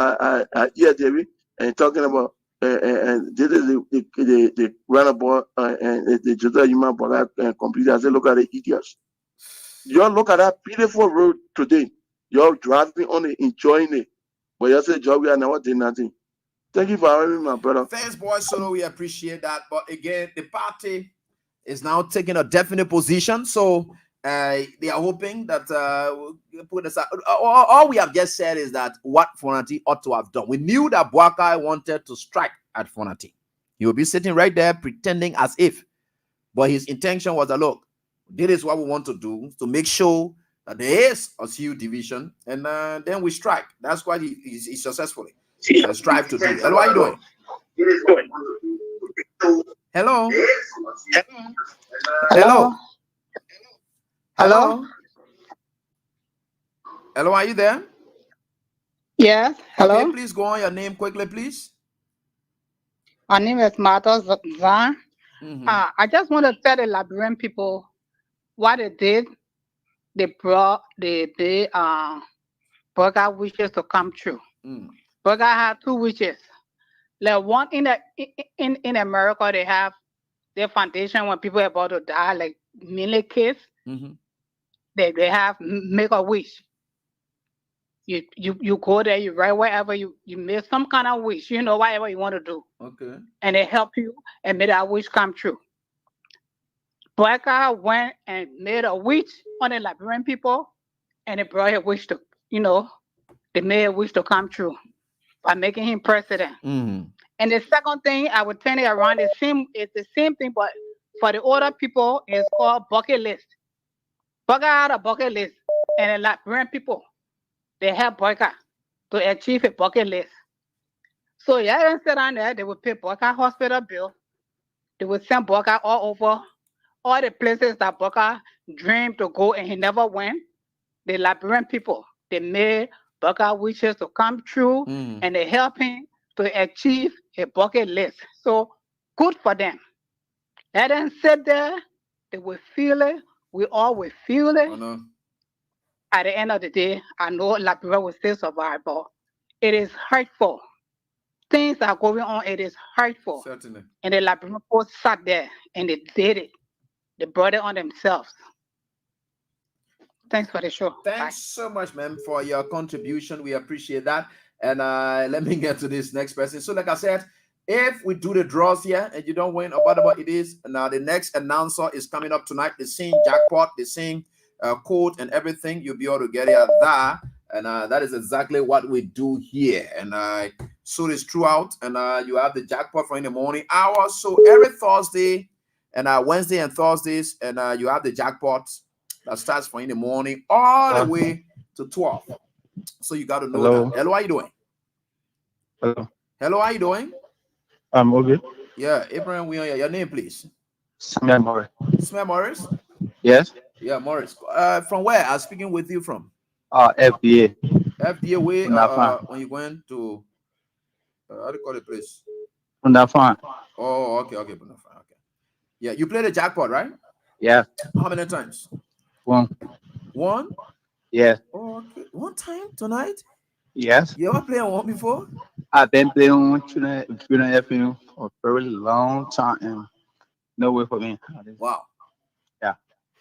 here, Jerry, and talking about and this is the roundabout and the Jota human body completely. I say, look at the idiots. Y'all look at that beautiful road today. Y'all driving on it, enjoying it. But you say, Joe, we are never doing nothing. Thank you for having me, my brother. Thanks, boy. Solo, we appreciate that. But again, the party is now taking a definite position. So they are hoping that we'll put aside. All we have just said is that what Fonati ought to have done. We knew that Boakai wanted to strike at Fonati. He will be sitting right there pretending as if. But his intention was that, look, this is what we want to do to make sure that there is a CU division, and then we strike. That's what he successfully strive to do. Hello, how are you doing? Hello? Hello? Hello? Hello, are you there? Yes, hello. Okay, please go on your name quickly, please. My name is Martha Zahn. I just want to tell the Liberian people what they did. They brought Burger wishes to come true. Burger had 2 wishes. Like one in America, they have their foundation when people are about to die, like mainly kids. They have make a wish. You go there, you write wherever you make some kind of wish, whatever you want to do. Okay. And they help you and make that wish come true. Burger went and made a wish on the Liberian people, and they brought a wish to, they made a wish to come true by making him president. And the second thing I would turn it around, it's the same thing, but for the older people, it's called bucket list. Burger had a bucket list, and the Liberian people, they help Burger to achieve a bucket list. So yeah, they sit down there, they would pay Burger hospital bill. They would send Burger all over. All the places that Burger dreamed to go and he never went, the Liberian people, they made Burger wishes to come true and they help him to achieve a bucket list. So good for them. Let them sit there, they will feel it, we all will feel it. At the end of the day, I know Liberia will still survive, but it is hurtful. Things are going on, it is hurtful. Certainly. And the Liberian people sat there and they did it. They brought it on themselves. Thanks for the show. Thanks so much, ma'am, for your contribution. We appreciate that. And let me get to this next person. So like I said, if we do the draws here and you don't win, or whatever it is, now the next announcer is coming up tonight. The same jackpot, the same code and everything. You'll be able to get it at that. And that is exactly what we do here. And so it's throughout. And you have the jackpot for in the morning hours. So every Thursday and Wednesday and Thursdays, and you have the jackpot that starts from in the morning all the way to 12. So you got to know that. Hello, how you doing? Hello. Hello, how you doing? I'm okay. Yeah, Abraham, your name, please. Samuel Morris. Samuel Morris? Yes. Yeah, Morris. From where? I'm speaking with you from. FDA. FDA way. When you went to how do you call the place? Fundafan. Oh, okay, okay. Yeah, you played the jackpot, right? Yeah. How many times? One. Yes. Oh, okay. One time tonight? Yes. You ever played on one before? I've been playing on Tuna FM for a very long time. No way for me. Wow. Yeah.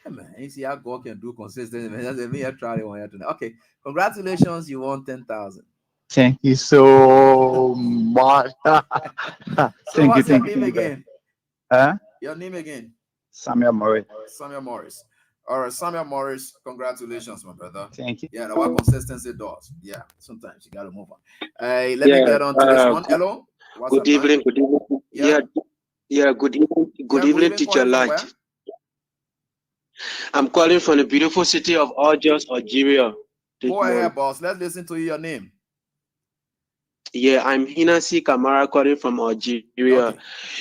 Hey, man, you see how God can do consistently. Man. That's me. I tried it one year tonight. Okay, congratulations. You won 10,000. Thank you so much. Thank you. Your name again? Huh? Your name again? Samuel Morris. Samuel Morris. All right, Samuel Morris, congratulations, my brother. Thank you. Yeah, what consistency does. Yeah, sometimes you got to move on. Let me get on to this one. Hello? What's good evening. Good evening. Yeah, good evening. Good evening, Teacher Light. I'm calling from the beautiful city of Algiers, Algeria. Go ahead, boss. Let's listen to your name. Yeah, I'm Hinasi Kamara calling from Algeria. Okay.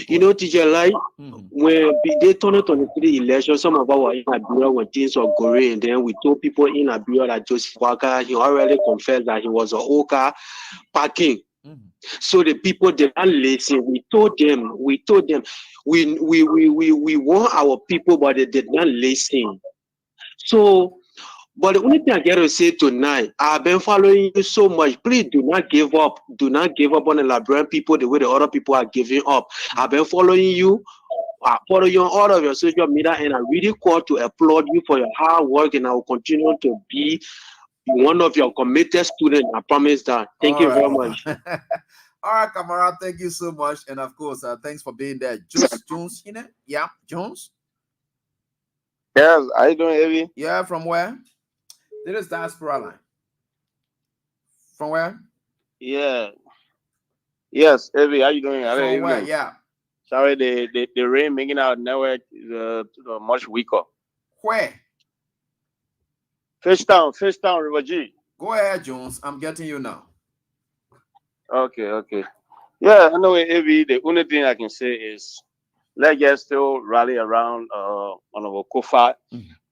You know, Teacher Light, when they turned it on the election, some of our in Iberia when things were going, and then we told people in Iberia that Joseph Walker, he already confessed that he was a Oka parking. So the people did not listen. We told them, we want our people, but they did not listen. So, but the only thing I get to say tonight, I've been following you so much. Please do not give up. Do not give up on the Liberian people the way the other people are giving up. I've been following you. I follow you on all of your social media, and I really call to applaud you for your hard work, and I will continue to be one of your committed students. I promise that. Thank you very much. All right, Kamara, thank you so much. And of course, thanks for being there. Jones, you know? Yeah, Jones? Yes, how you doing, Evie? Yeah, from where? This is Diaspora Line. From where? Yeah. Yes, Evie, how you doing? From where? Yeah. Sorry, the rain making our network much weaker. Where? Fishtown, River G. Go ahead, Jones. I'm getting you now. Okay. Yeah, anyway, Evie, the only thing I can say is let's just still rally around on our Kofa.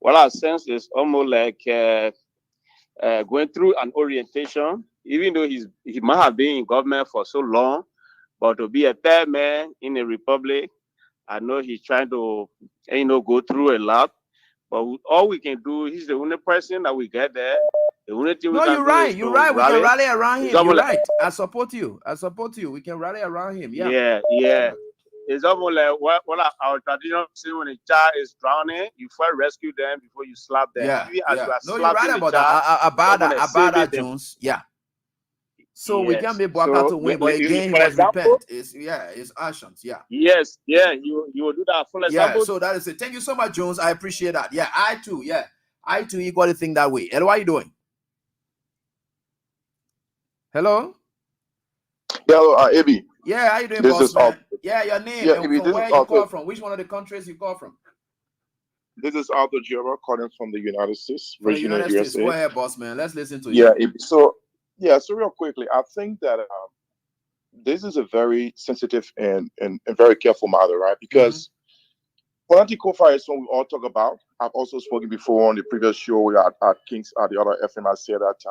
What I sense is almost like going through an orientation, even though he might have been in government for so long, but to be a third man in a republic, I know he's trying to, go through a lot. But all we can do, he's the only person that we get there. The only thing you're right. You're right. We can rally around him. You're right. I support you. We can rally around him. Yeah. It's almost like what our tradition say when a child is drowning, you first rescue them before you slap them. Yeah. No, you're right about that. About that, Jones. Yeah. So we can be Bwaka to win, but again, he must repent. It's actions. Yeah. Yes. You will do that. For example. Yeah. So that is it. Thank you so much, Jones. I appreciate that. Yeah. I too equally think that way. Hello, how you doing? Hello. Hello, Abby. Yeah, how you doing, this boss, is man? Yeah, your name. Yeah, and from where you call from? Which one of the countries you call from? This is Arthur Gerber calling from the United States, from Virginia, the United States. Go ahead, boss, man. Let's listen to you. Yeah, so real quickly, I think that this is a very sensitive and very careful matter, right? Because Quality Kofa is something we all talk about. I've also spoken before on the previous show at Kings at the other FM. I said that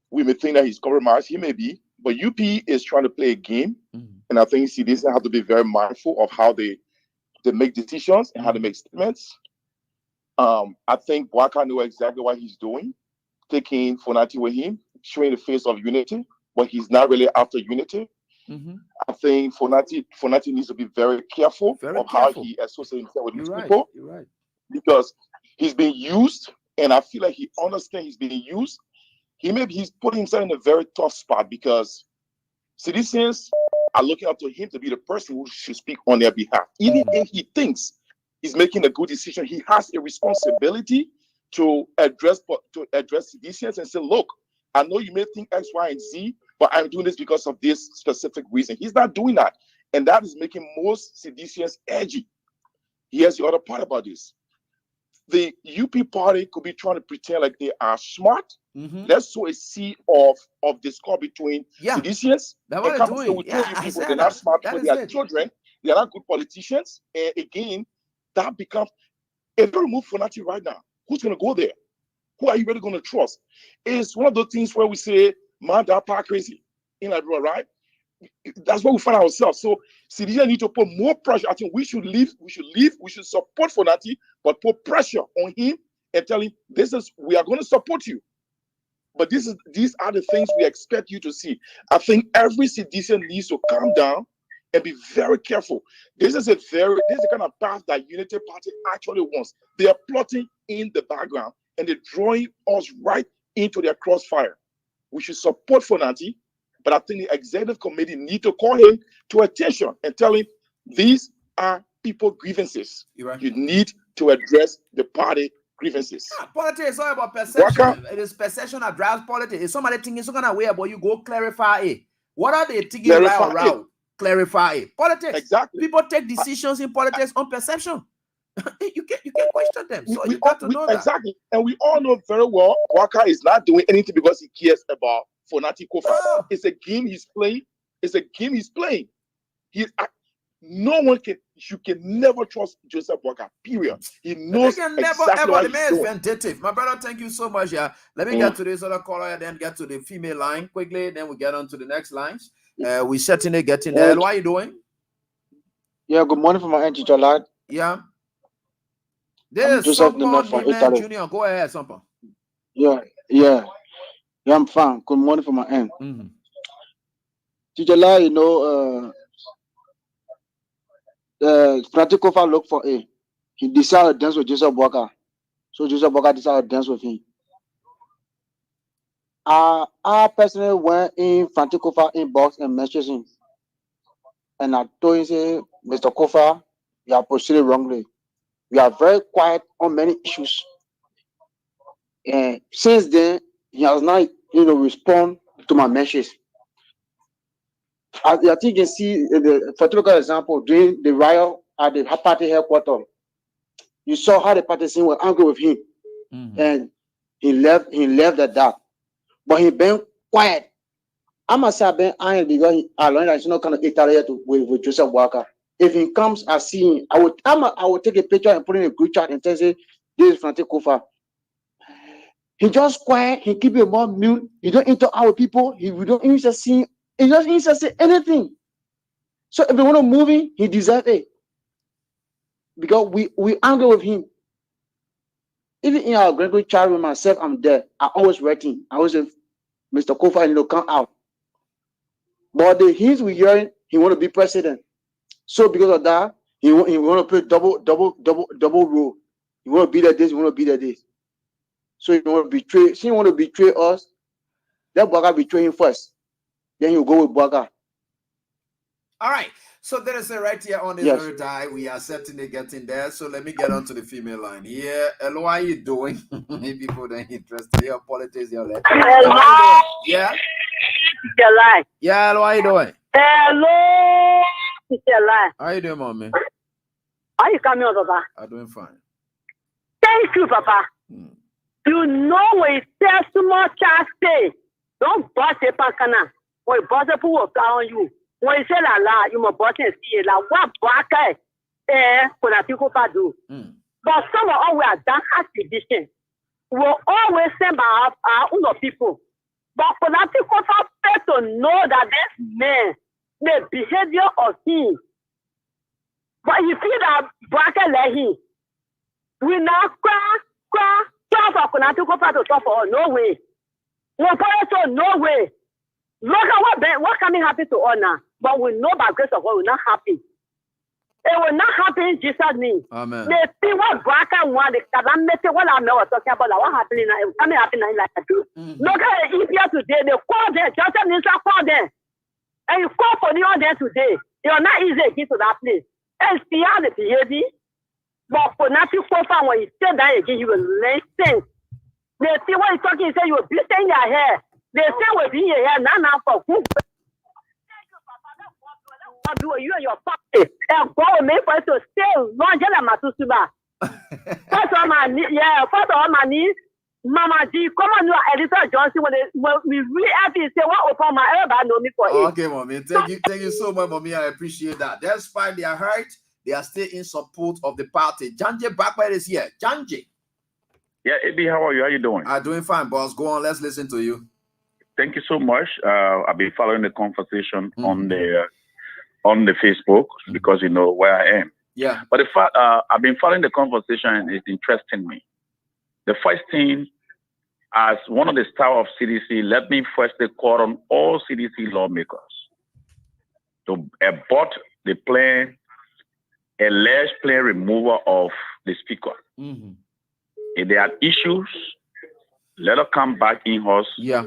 we may think that he's compromised. He may be, but UP is trying to play a game, and I think CDC have to be very mindful of how they make decisions and how they make statements. I think Waka knew exactly what he's doing, taking Fonati with him, showing the face of unity, but he's not really after unity. I think Fonati needs to be very careful how he associates himself with these people. You're right. Because he's being used, and I feel like he understands he's being used. He's putting himself in a very tough spot because citizens are looking up to him to be the person who should speak on their behalf. Even if he thinks he's making a good decision, he has a responsibility to address seditions and say, look, I know you may think X, Y, and Z, but I'm doing this because of this specific reason. He's not doing that. And that is making most seditionists edgy. Here's the other part about this. The UP party could be trying to pretend like they are smart. Let's sow a seed of discord between seditionists. That's what they're doing. We told you people they're not smart people, they are children, they are not good politicians. And again, that becomes a very move for Nati right now. Who's going to go there? Who are you really going to trust? It's one of those things where we say, man, that part crazy in Liberia, right? That's where we find ourselves. So CDN need to put more pressure. I think we should leave, we should support Fonati, but put pressure on him and tell him, we are going to support you. But these are the things we expect you to see. I think every citizen needs to calm down and be very careful. This is the kind of path that Unity Party actually wants. They are plotting in the background and they're drawing us right into their crossfire. We should support Fonati, but I think the executive committee need to call him to attention and tell him these are people grievances. Right. You need to address the party grievances. Politics is all about perception. It is perception that drives politics. If somebody thinking some kind of way about you, go clarify it. What are they thinking right or wrong? Clarify it. Politics. Exactly. People take decisions in politics on perception. you can question them. So you got to know that. Exactly. And we all know very well Waka is not doing anything because he cares about Fonati Kofa. It's a game he's playing. You can never trust Joseph Waka, period. He knows exactly what the man he's is doing. vindictive. My brother, thank you so much. Yeah. Let me get to this other caller and then get to the female line quickly. Then we get on to the next lines. We certainly getting there. What are you doing? Yeah, good morning from my end, Teacher Lad. Yeah. There's Sampa Junior. Go ahead, Sampa. Yeah, I'm fine. Good morning from my end. Teacher Lad, Frantic Kofa looked for A. He decided to dance with Joseph Walker. So Joseph Walker decided to dance with him. I personally went in Frantic Kofa inbox and messaged him. And I told him, say, Mr. Kofa, you are proceeding wrongly. We are very quiet on many issues. And since then, he has not, respond to my message. I think you can see for typical example, during the riot at the party headquarters, you saw how the partisans were angry with him. And he left at that. But he been quiet. I must have been iron because I learned that he's not kind of Italian with Joseph Walker. If he comes, I see him. I would take a picture and put in a group chat and say, this is Frantic Kofa. He just quiet. He keep it more mute. He don't interact with people. He don't even see. He doesn't even say anything. So if they want to move him, he deserves it. Because we angry with him. Even in our Gregory chat with myself, I'm there. I always writing. I always say, Mr. Kofa, come out. But the hints we hearing, he want to be president. So because of that, he want to play double role. He want to be that this, he want to be that this. So he want to betray. She want to betray us. Let Bwaga betray him first. Then you go with Bwaga. All right. So there is a right here on this very die. We are certainly getting there. So let me get on to the female line here. Hello, how are you doing? Maybe people that are interested in politics, you're like, hello. Yeah. Teacher Line. Yeah, hello, how are you doing? Hello, Teacher Line. How are you doing, mommy? Are you coming on, Papa? I'm doing fine. Thank you, Papa. You know when you tell small child stay, don't bust a pancana. When you bust a pool of on you. When you say la, you must bust and see la what bracket Fonati Kofa do. But some of all we are done as division. We'll always send our own people. But Fonati Kofa fail to know that this man, the behavior of him. But you feel that bracket like him. We now cry for Fonati Kofa to talk for no way. We pray to no way. Look at what can happen to us now. But we know by grace of God will not happen. It will not happen in Jesus' name. Amen. They see what Braca want, the calamity, what I know was talking about, what happening now, it coming happening like that. Look at the EPA today, they call them, Joseph Minister call them. And you call for the order today. You're not easy to get to that place. And see how the behavior. But for nothing so far, when you sit down again, you will listen. They see what you're talking, you say you will be in your hair. They say will be in your hair, now for who? Do you and your family and go me for to stay longer than Matusuba. First of my first of all, my niece, Mama G, come on, you are Editor Johnson. When we really happy to say what upon my everybody know me for it. Okay, mommy. Thank you so much, mommy. I appreciate that. Despite their hurt, they are still in support of the party. Janje Backbite is here. Janje. Yeah, AB, how are you? How you doing? I'm doing fine, boss. Go on, let's listen to you. Thank you so much. I've been following the conversation on the Facebook because you know where I am. Yeah. But the fact I've been following the conversation and it's interesting me. The first thing, as one of the staff of CDC, let me first call on all CDC lawmakers to abort the plan, alleged plan removal of the speaker. If there are issues, let us come back in-house. Yeah.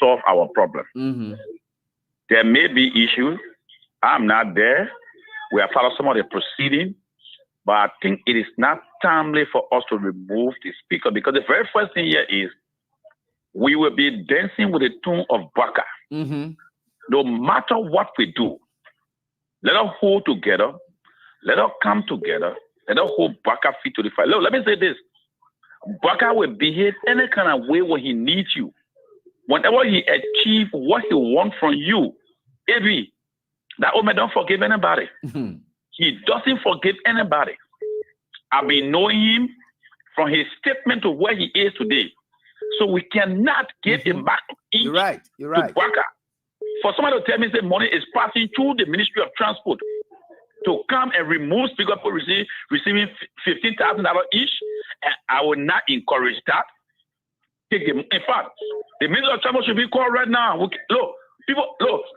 Solve our problem. There may be issues. I'm not there. We have followed some of the proceeding, but I think it is not timely for us to remove the speaker because the very first thing here is we will be dancing with the tune of Baka. No matter what we do, let us hold together. Let us come together. Let us hold Baka feet to the fire. Look, let me say this. Baka will behave any kind of way when he needs you. Whenever he achieves what he wants from you, AB, that old man don't forgive anybody. He doesn't forgive anybody. I've been knowing him from his statement to where he is today. So we cannot give him back. You're right. To Baka. For somebody to tell me that money is passing through the Ministry of Transport to come and remove speaker for receiving $15,000 each, and I will not encourage that. In fact, the Minister of Transport should be called right now. Look, if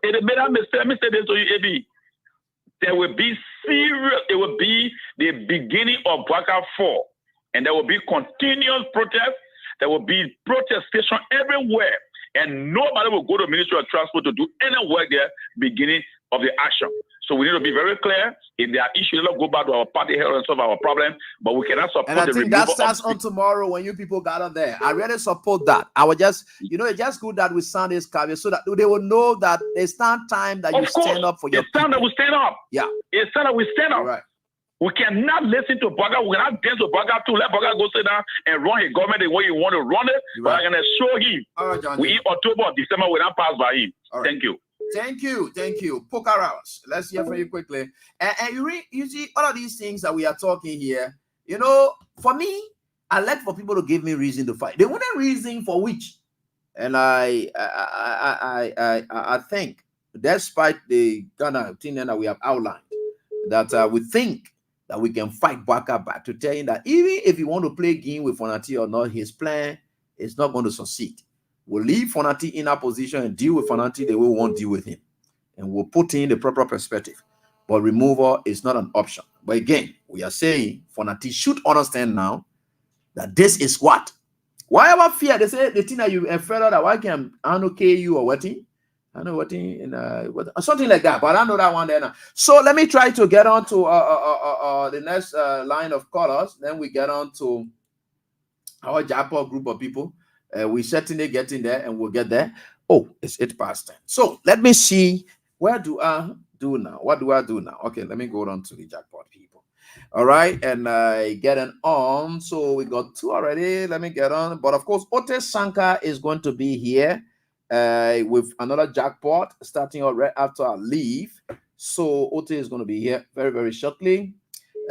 they made a mistake, let me say this to you, AB. There will be serious, it will be the beginning of Baka 4. And there will be continuous protest. There will be protestation everywhere. And nobody will go to the Ministry of Transport to do any work there, beginning of the action. So we need to be very clear. If there are issues, let's go back to our party here and solve our problem. But we cannot support and I the think removal that starts on tomorrow when you people gather there. I really support that. I would just, it's just good that we sound this caveat so that they will know that it's not time that you stand up for your people. It's time that we stand up. Yeah. It's time that we stand up. Right. We cannot listen to Baka. We cannot dance to Baka too. Let Baka go sit down and run his government the way you want to run it. But I'm going to show him. All right, John. We in October or December will not pass by him. Right. Thank you. Thank you. Poker hours. Let's hear from you quickly. And you see all of these things that we are talking here. For me, I like for people to give me reason to fight. They want a reason for which, and I think, despite the kind of thing that we have outlined, that we think that we can fight Baka back to tell him that even if you want to play game with Fonati or not, his plan is not going to succeed. We'll leave Fonati in our position and deal with Fonati the way we want to deal with him. And we'll put in the proper perspective. But removal is not an option. But again, we are saying Fonati should understand now that this is what. Why ever fear? They say the thing that you afraid of that why can I know you or what thing? I know what thing in something like that, but I know that one there now. So let me try to get on to the next line of callers. Then we get on to our Japan group of people. We certainly get in there and we'll get there. Oh, it's 10:08. So let me see. Where do I do now? What do I do now? Okay, let me go on to the jackpot people. All right, and getting on. So we got 2 already. Let me get on. But of course, Ote Sanka is going to be here with another jackpot starting out right after our leave. So Ote is going to be here very, very shortly.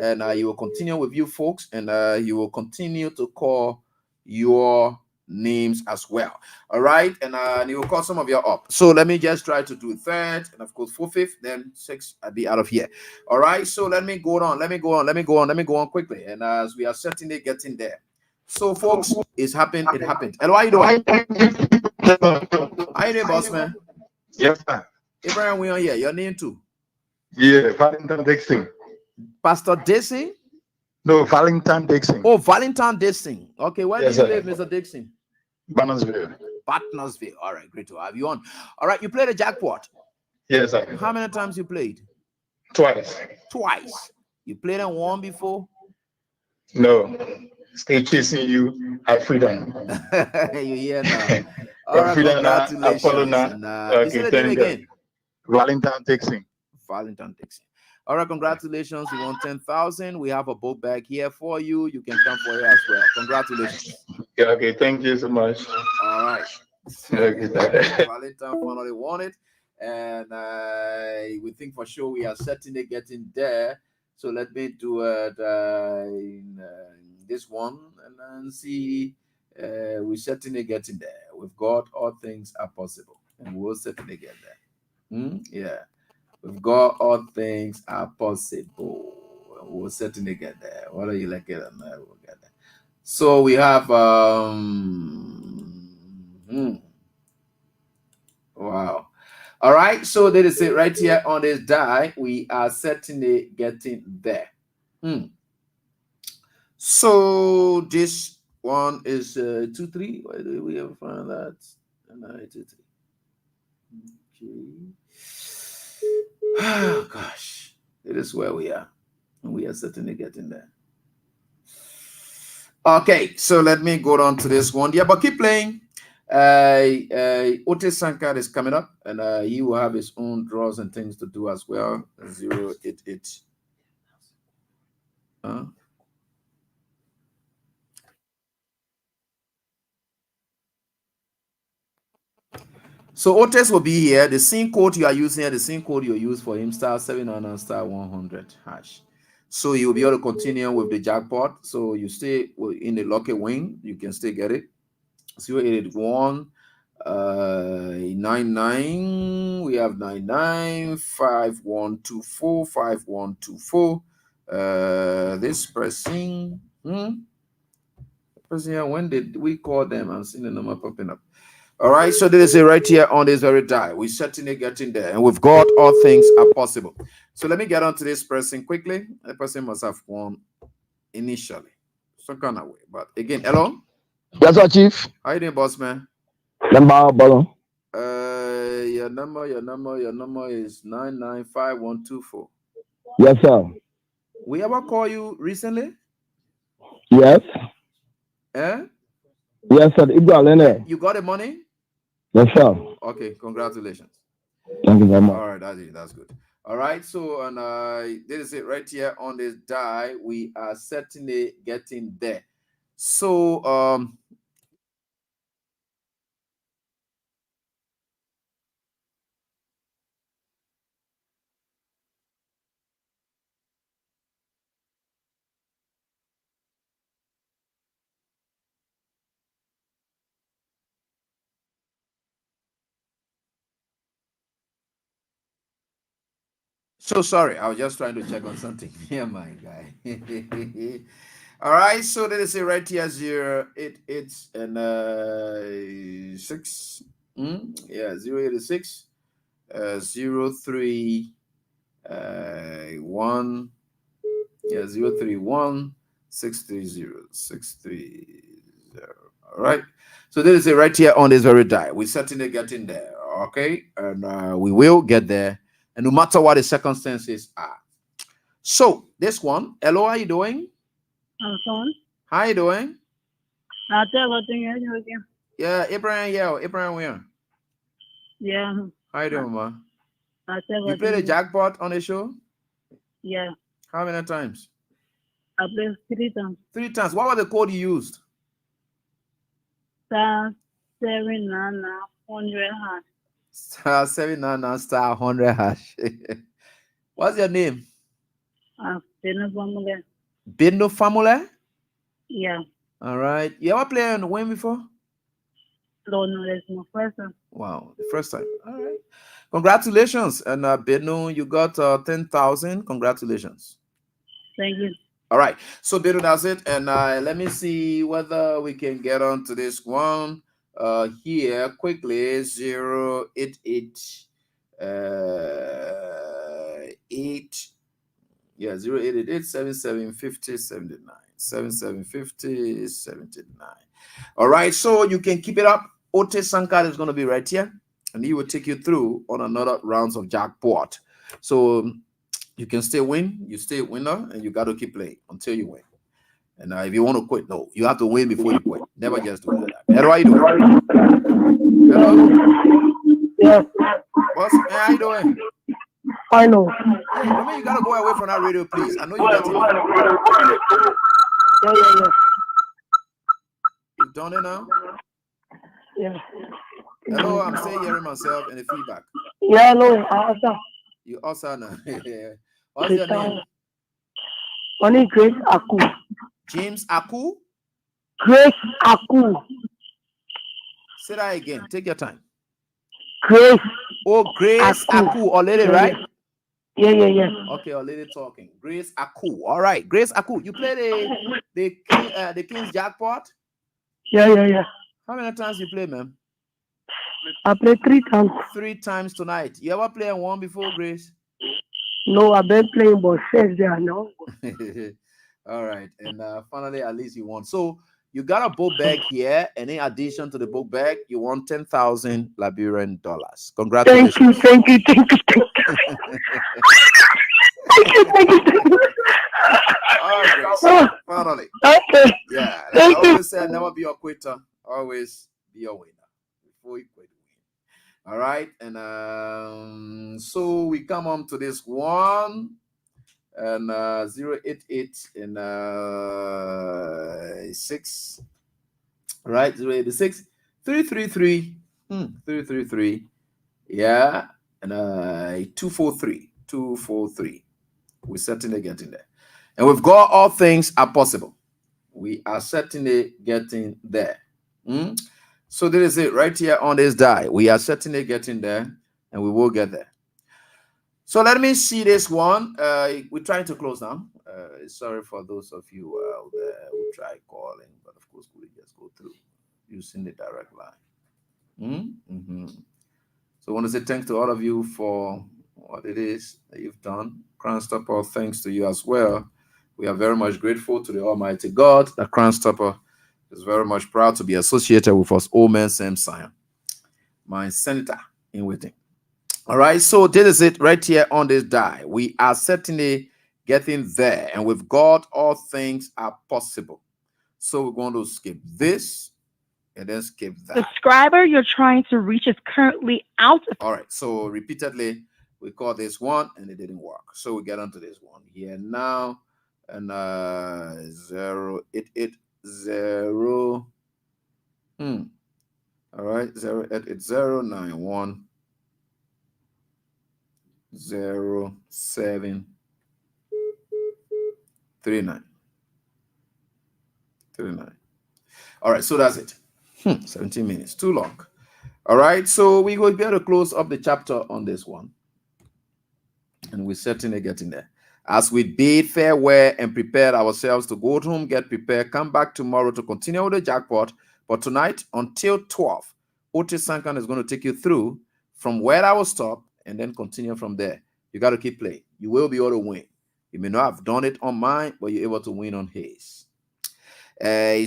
And he will continue with you folks. And he will continue to call your names as well. All right, and he will call some of you up. So let me just try to do 3rd and of course 4th, 5th, then 6th. I'll be out of here. All right, so let me go on quickly. And as we are certainly getting there. So folks, it happened. Hello, how you doing? How you doing, boss man? Yes, sir. Abraham, we on here. Your name too? Yeah, Valentine Dixon. Pastor Dixon? No, Valentine Dixon. Oh, Valentine Dixon. Okay, where do you live, Mr. Dixon? Partnersville. All right, great to have you on. All right, you played a jackpot. Yes, sir. How many times you played? Twice. You played and won before? No. Stay chasing you at freedom. You hear now? All right, Freedom Apollo congratulations. na. And you said Okay, the name thank God. again? Valentine Dixon. Valentine Dixon. All right, congratulations. You won 10,000. We have a book bag here for you. You can come for it as well. Congratulations. Yeah, okay, thank you so much. All right. Okay, Valentine finally won it. And we think for sure we are certainly getting there. So let me do it in this one and then see. We're certainly getting there. With God, all things are possible. And we'll certainly get there. Yeah. With God, all things are possible. We'll certainly get there. Whether you like it or not, we'll get there. So we have wow. All right, so that is it right here on this die. We are certainly getting there. So this one is 2-3. Why do we ever find that? 2-3. Okay. Oh gosh, it is where we are. We are certainly getting there. Okay, so let me go on to this one. Yeah, but keep playing. Otis Sankar is coming up, and he will have his own draws and things to do as well. 088. So Otis will be here. The same code you are using here, the same code you use for him, *799 *100 hash. So you'll be able to continue with the jackpot. So you stay in the lucky win, you can still get it. 081 99. We have 99 5124 5124. This person, here, when did we call them? I'm seeing the number popping up. All right, so this is right here on this very die. We're certainly getting there, and with God, all things are possible. So let me get on to this person quickly. The person must have won initially, some kind of way. But again, hello. Yes, sir, Chief. How you doing, boss man? Number. Your number is 995124. Yes, sir. We ever call you recently? Yes. Eh? Yes, sir. You got the money? Yes, sir. Okay, congratulations. Thank you very much. All right, that's good. All right, so and this is it right here on this die. We are certainly getting there. So sorry, I was just trying to check on something. Yeah, my guy. All right, so that is it right here. 088 and 6. 086 031 031 630 630. All right, so that is it right here on this very die. We're certainly getting there. Okay, and we will get there, and no matter what the circumstances are. So this one, hello, how you doing? I'm fine. How you doing? I'll tell you again. Yeah, Abraham Weon. Yeah. How you doing, ma? You play the jackpot on the show? Yeah. How many times? I played 3 times. 3 times. What was the code you used? *799 100 hash. *799 100 hash. What's your name? Beno Famule. Beno Famule? Yeah. All right. You ever played on WHEON before? No, it's my first time. Wow, the first time. All right. Congratulations. And Beno, you got 10,000. Congratulations. Thank you. All right. So Beno, that's it. And let me see whether we can get on to this one here quickly. 088 8. Yeah, 0888 7750 79. 7750 79. All right, so you can keep it up. Otis Sankar is going to be right here, and he will take you through on another rounds of jackpot. So you can stay win, you stay winner, and you got to keep playing until you win. And if you want to quit, no, you have to win before you quit. Never just do it like that. Hello, how you doing? Hello. Yes. How you doing? I know. Hey, I mean, you gotta go away from that radio, please. I know you got it. Yeah. You've done it now? Yeah. Hello, I'm still hearing myself and the feedback. Yeah, no, awesome. You also know. What's your name? Only Grace Aku. James Aku? Grace Aku. Say that again. Take your time. Grace. Oh, Grace Aku. Or lady, right? Yeah. Okay, or lady talking. Grace Aku. All right, Grace Aku. You play the King's Jackpot? Yeah. How many times you play, man? I played 3 times. 3 times tonight. You ever play one before, Grace? No, I've been playing, but since there no. All right, and finally, at least you won. So you got a book bag here, and in addition to the book bag, you won $10,000 Liberian dollars. Congratulations! Thank you. Thank you. All right, Grace. Finally. Okay. Yeah. Thank I always said, never be a quitter. Always be a winner. Before you quit, win. All right, and so we come on to this one. And 088 and 6, right? 086 333 333, yeah, and 243. We're certainly getting there, and with God, all things are possible. We are certainly getting there. So there is it right here on this die. We are certainly getting there, and we will get there. So let me see this one. We're trying to close now. Sorry for those of you who try calling, but of course, we just go through using the direct line. So I want to say thanks to all of you for what it is that you've done. Crown Stopper, thanks to you as well. We are very much grateful to the Almighty God that Crown Stopper is very much proud to be associated with us, old man Sam Sion, my senator in waiting. All right, so this is it right here on this die. We are certainly getting there, and with God, all things are possible. So we're going to skip this and then skip that. The subscriber you're trying to reach is currently out. All right, so repeatedly we call this one and it didn't work. So we get onto this one here now, and 0880. All right, 088091 0739. All right, so that's it. 17 minutes, too long. All right, so we will be able to close up the chapter on this one, and we're certainly getting there. As we bid farewell and prepare ourselves to go home, get prepared, come back tomorrow to continue with the jackpot. But tonight until 12, Otis Sankan is going to take you through from where I will stop and then continue from there. You got to keep playing. You will be able to win. You may not have done it on mine, but you're able to win on his.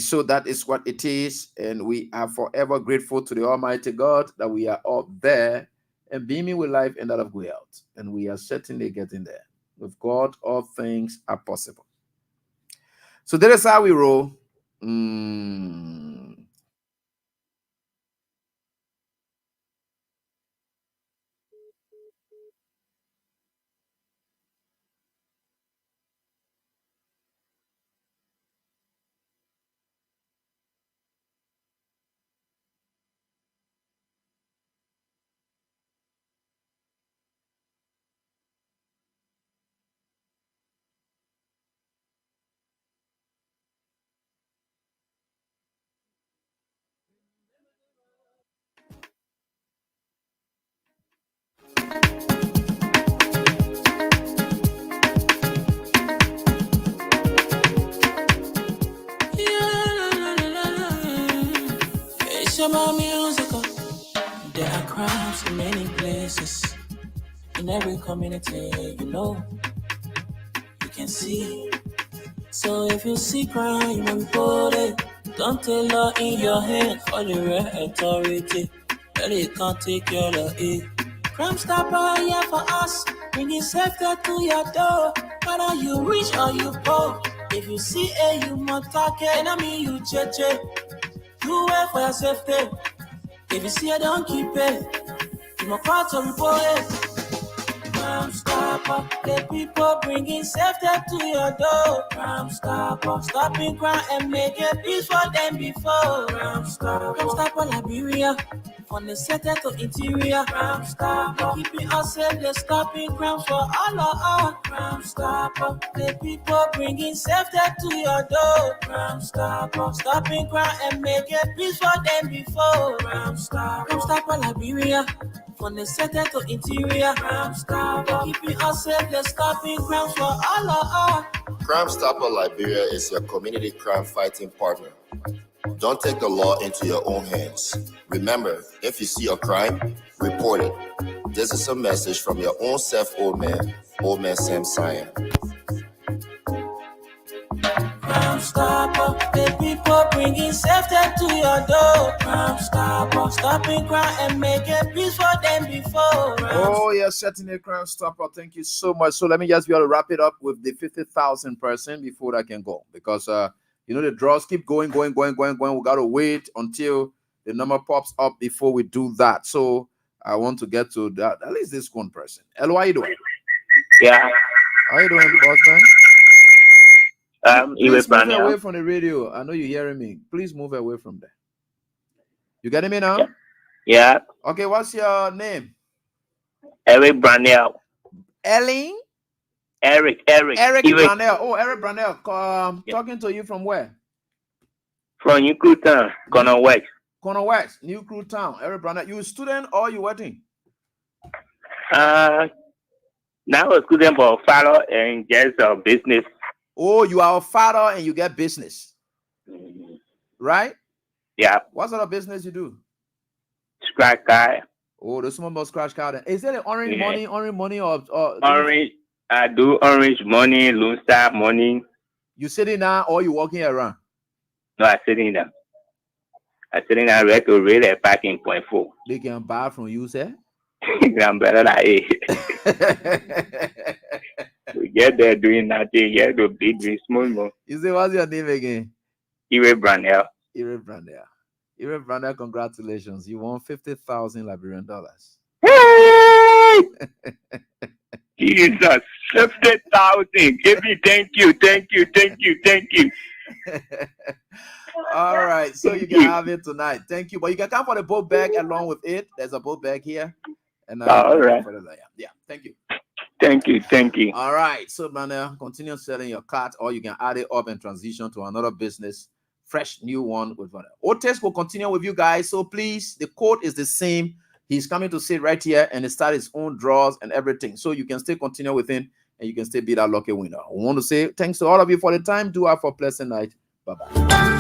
So that is what it is. And we are forever grateful to the Almighty God that we are up there and beaming with life and that of good health. And we are certainly getting there. With God, all things are possible. So that is how we roll. It's about musical. There are crimes in many places. In every community, you can see. So if you see crime, you report it. Don't take law in your hand for the real authority. Really can't take care of it. Crime Stopper here for us. Bringing safety to your door. Whether you rich or you poor, If you see a you must talk it, I mean you cheche. Do it for your safety. If you see a don't keep it, you must call to report it. Crime Stopper, the people bringing safety to your door. Crime Stopper, stopping crime and making peace for them before. Crime Stopper, Liberia, from the center to interior. Crime Stopper, keeping us safe, they're stopping crimes for all of us. Crime Stopper, the people bringing safety to your door. Crime Stopper, stopping crime and making peace for them before. Crime Stopper, Liberia. From the center to interior, Crime Stopper, keeping us safe, they're stopping crimes for all of us. Crime Stopper Liberia is your community crime fighting partner. Don't take the law into your own hands. Remember, if you see a crime, report it. This is a message from your own self, old man Sam Cyan. Crime Stopper, the people bringing safety to your door. Crime Stopper, stopping crime and making peace for them before. Oh, yes, certainly, Crime Stopper. Thank you so much. So let me just be able to wrap it up with the 50,000 person before I can go. Because, the draws keep going. We got to wait until the number pops up before we do that. So I want to get to that. At least this one person. Hello, how you doing? Yeah. How you doing, boss man? Please move away from the radio. I know you're hearing me. Please move away from there. You getting me now? Yeah. Okay, what's your name? Eric Brunel. Ellen? Eric Brunel. Oh, Eric Brunel. Talking to you from where? From New Crew Town, Corner West. Corner West, New Crew Town. Eric Brunel. You a student or you working? Now a student for father and just a business. Oh, you are a father and you get business. Right? Yeah. What sort of business you do? Scratch card. Oh, the small scratch card. Is that orange money or orange? I do orange money, Lone Star money. You sitting down or you walking around? No, I sitting down. Ready to read a packing point 4. They can buy from you, sir? I'm better than it. We get there doing nothing. You have to be doing small more. You say, what's your name again? Eric Brunel. Eric Brunel, congratulations. You won 50,000 Liberian dollars. Hey! Jesus, 50,000. Give me thank you. All right, so you can have it tonight. Thank you. But you can come for the boat bag along with it. There's a boat bag here. And all right. Yeah, thank you. Thank you. All right, so man, continue selling your cart, or you can add it up and transition to another business, fresh new one with Vanilla. Otis will continue with you guys, so please, the code is the same. He's coming to sit right here and start his own draws and everything, so you can still continue with him and you can still be that lucky winner. I want to say thanks to all of you for the time. Do have a pleasant night. Bye-bye.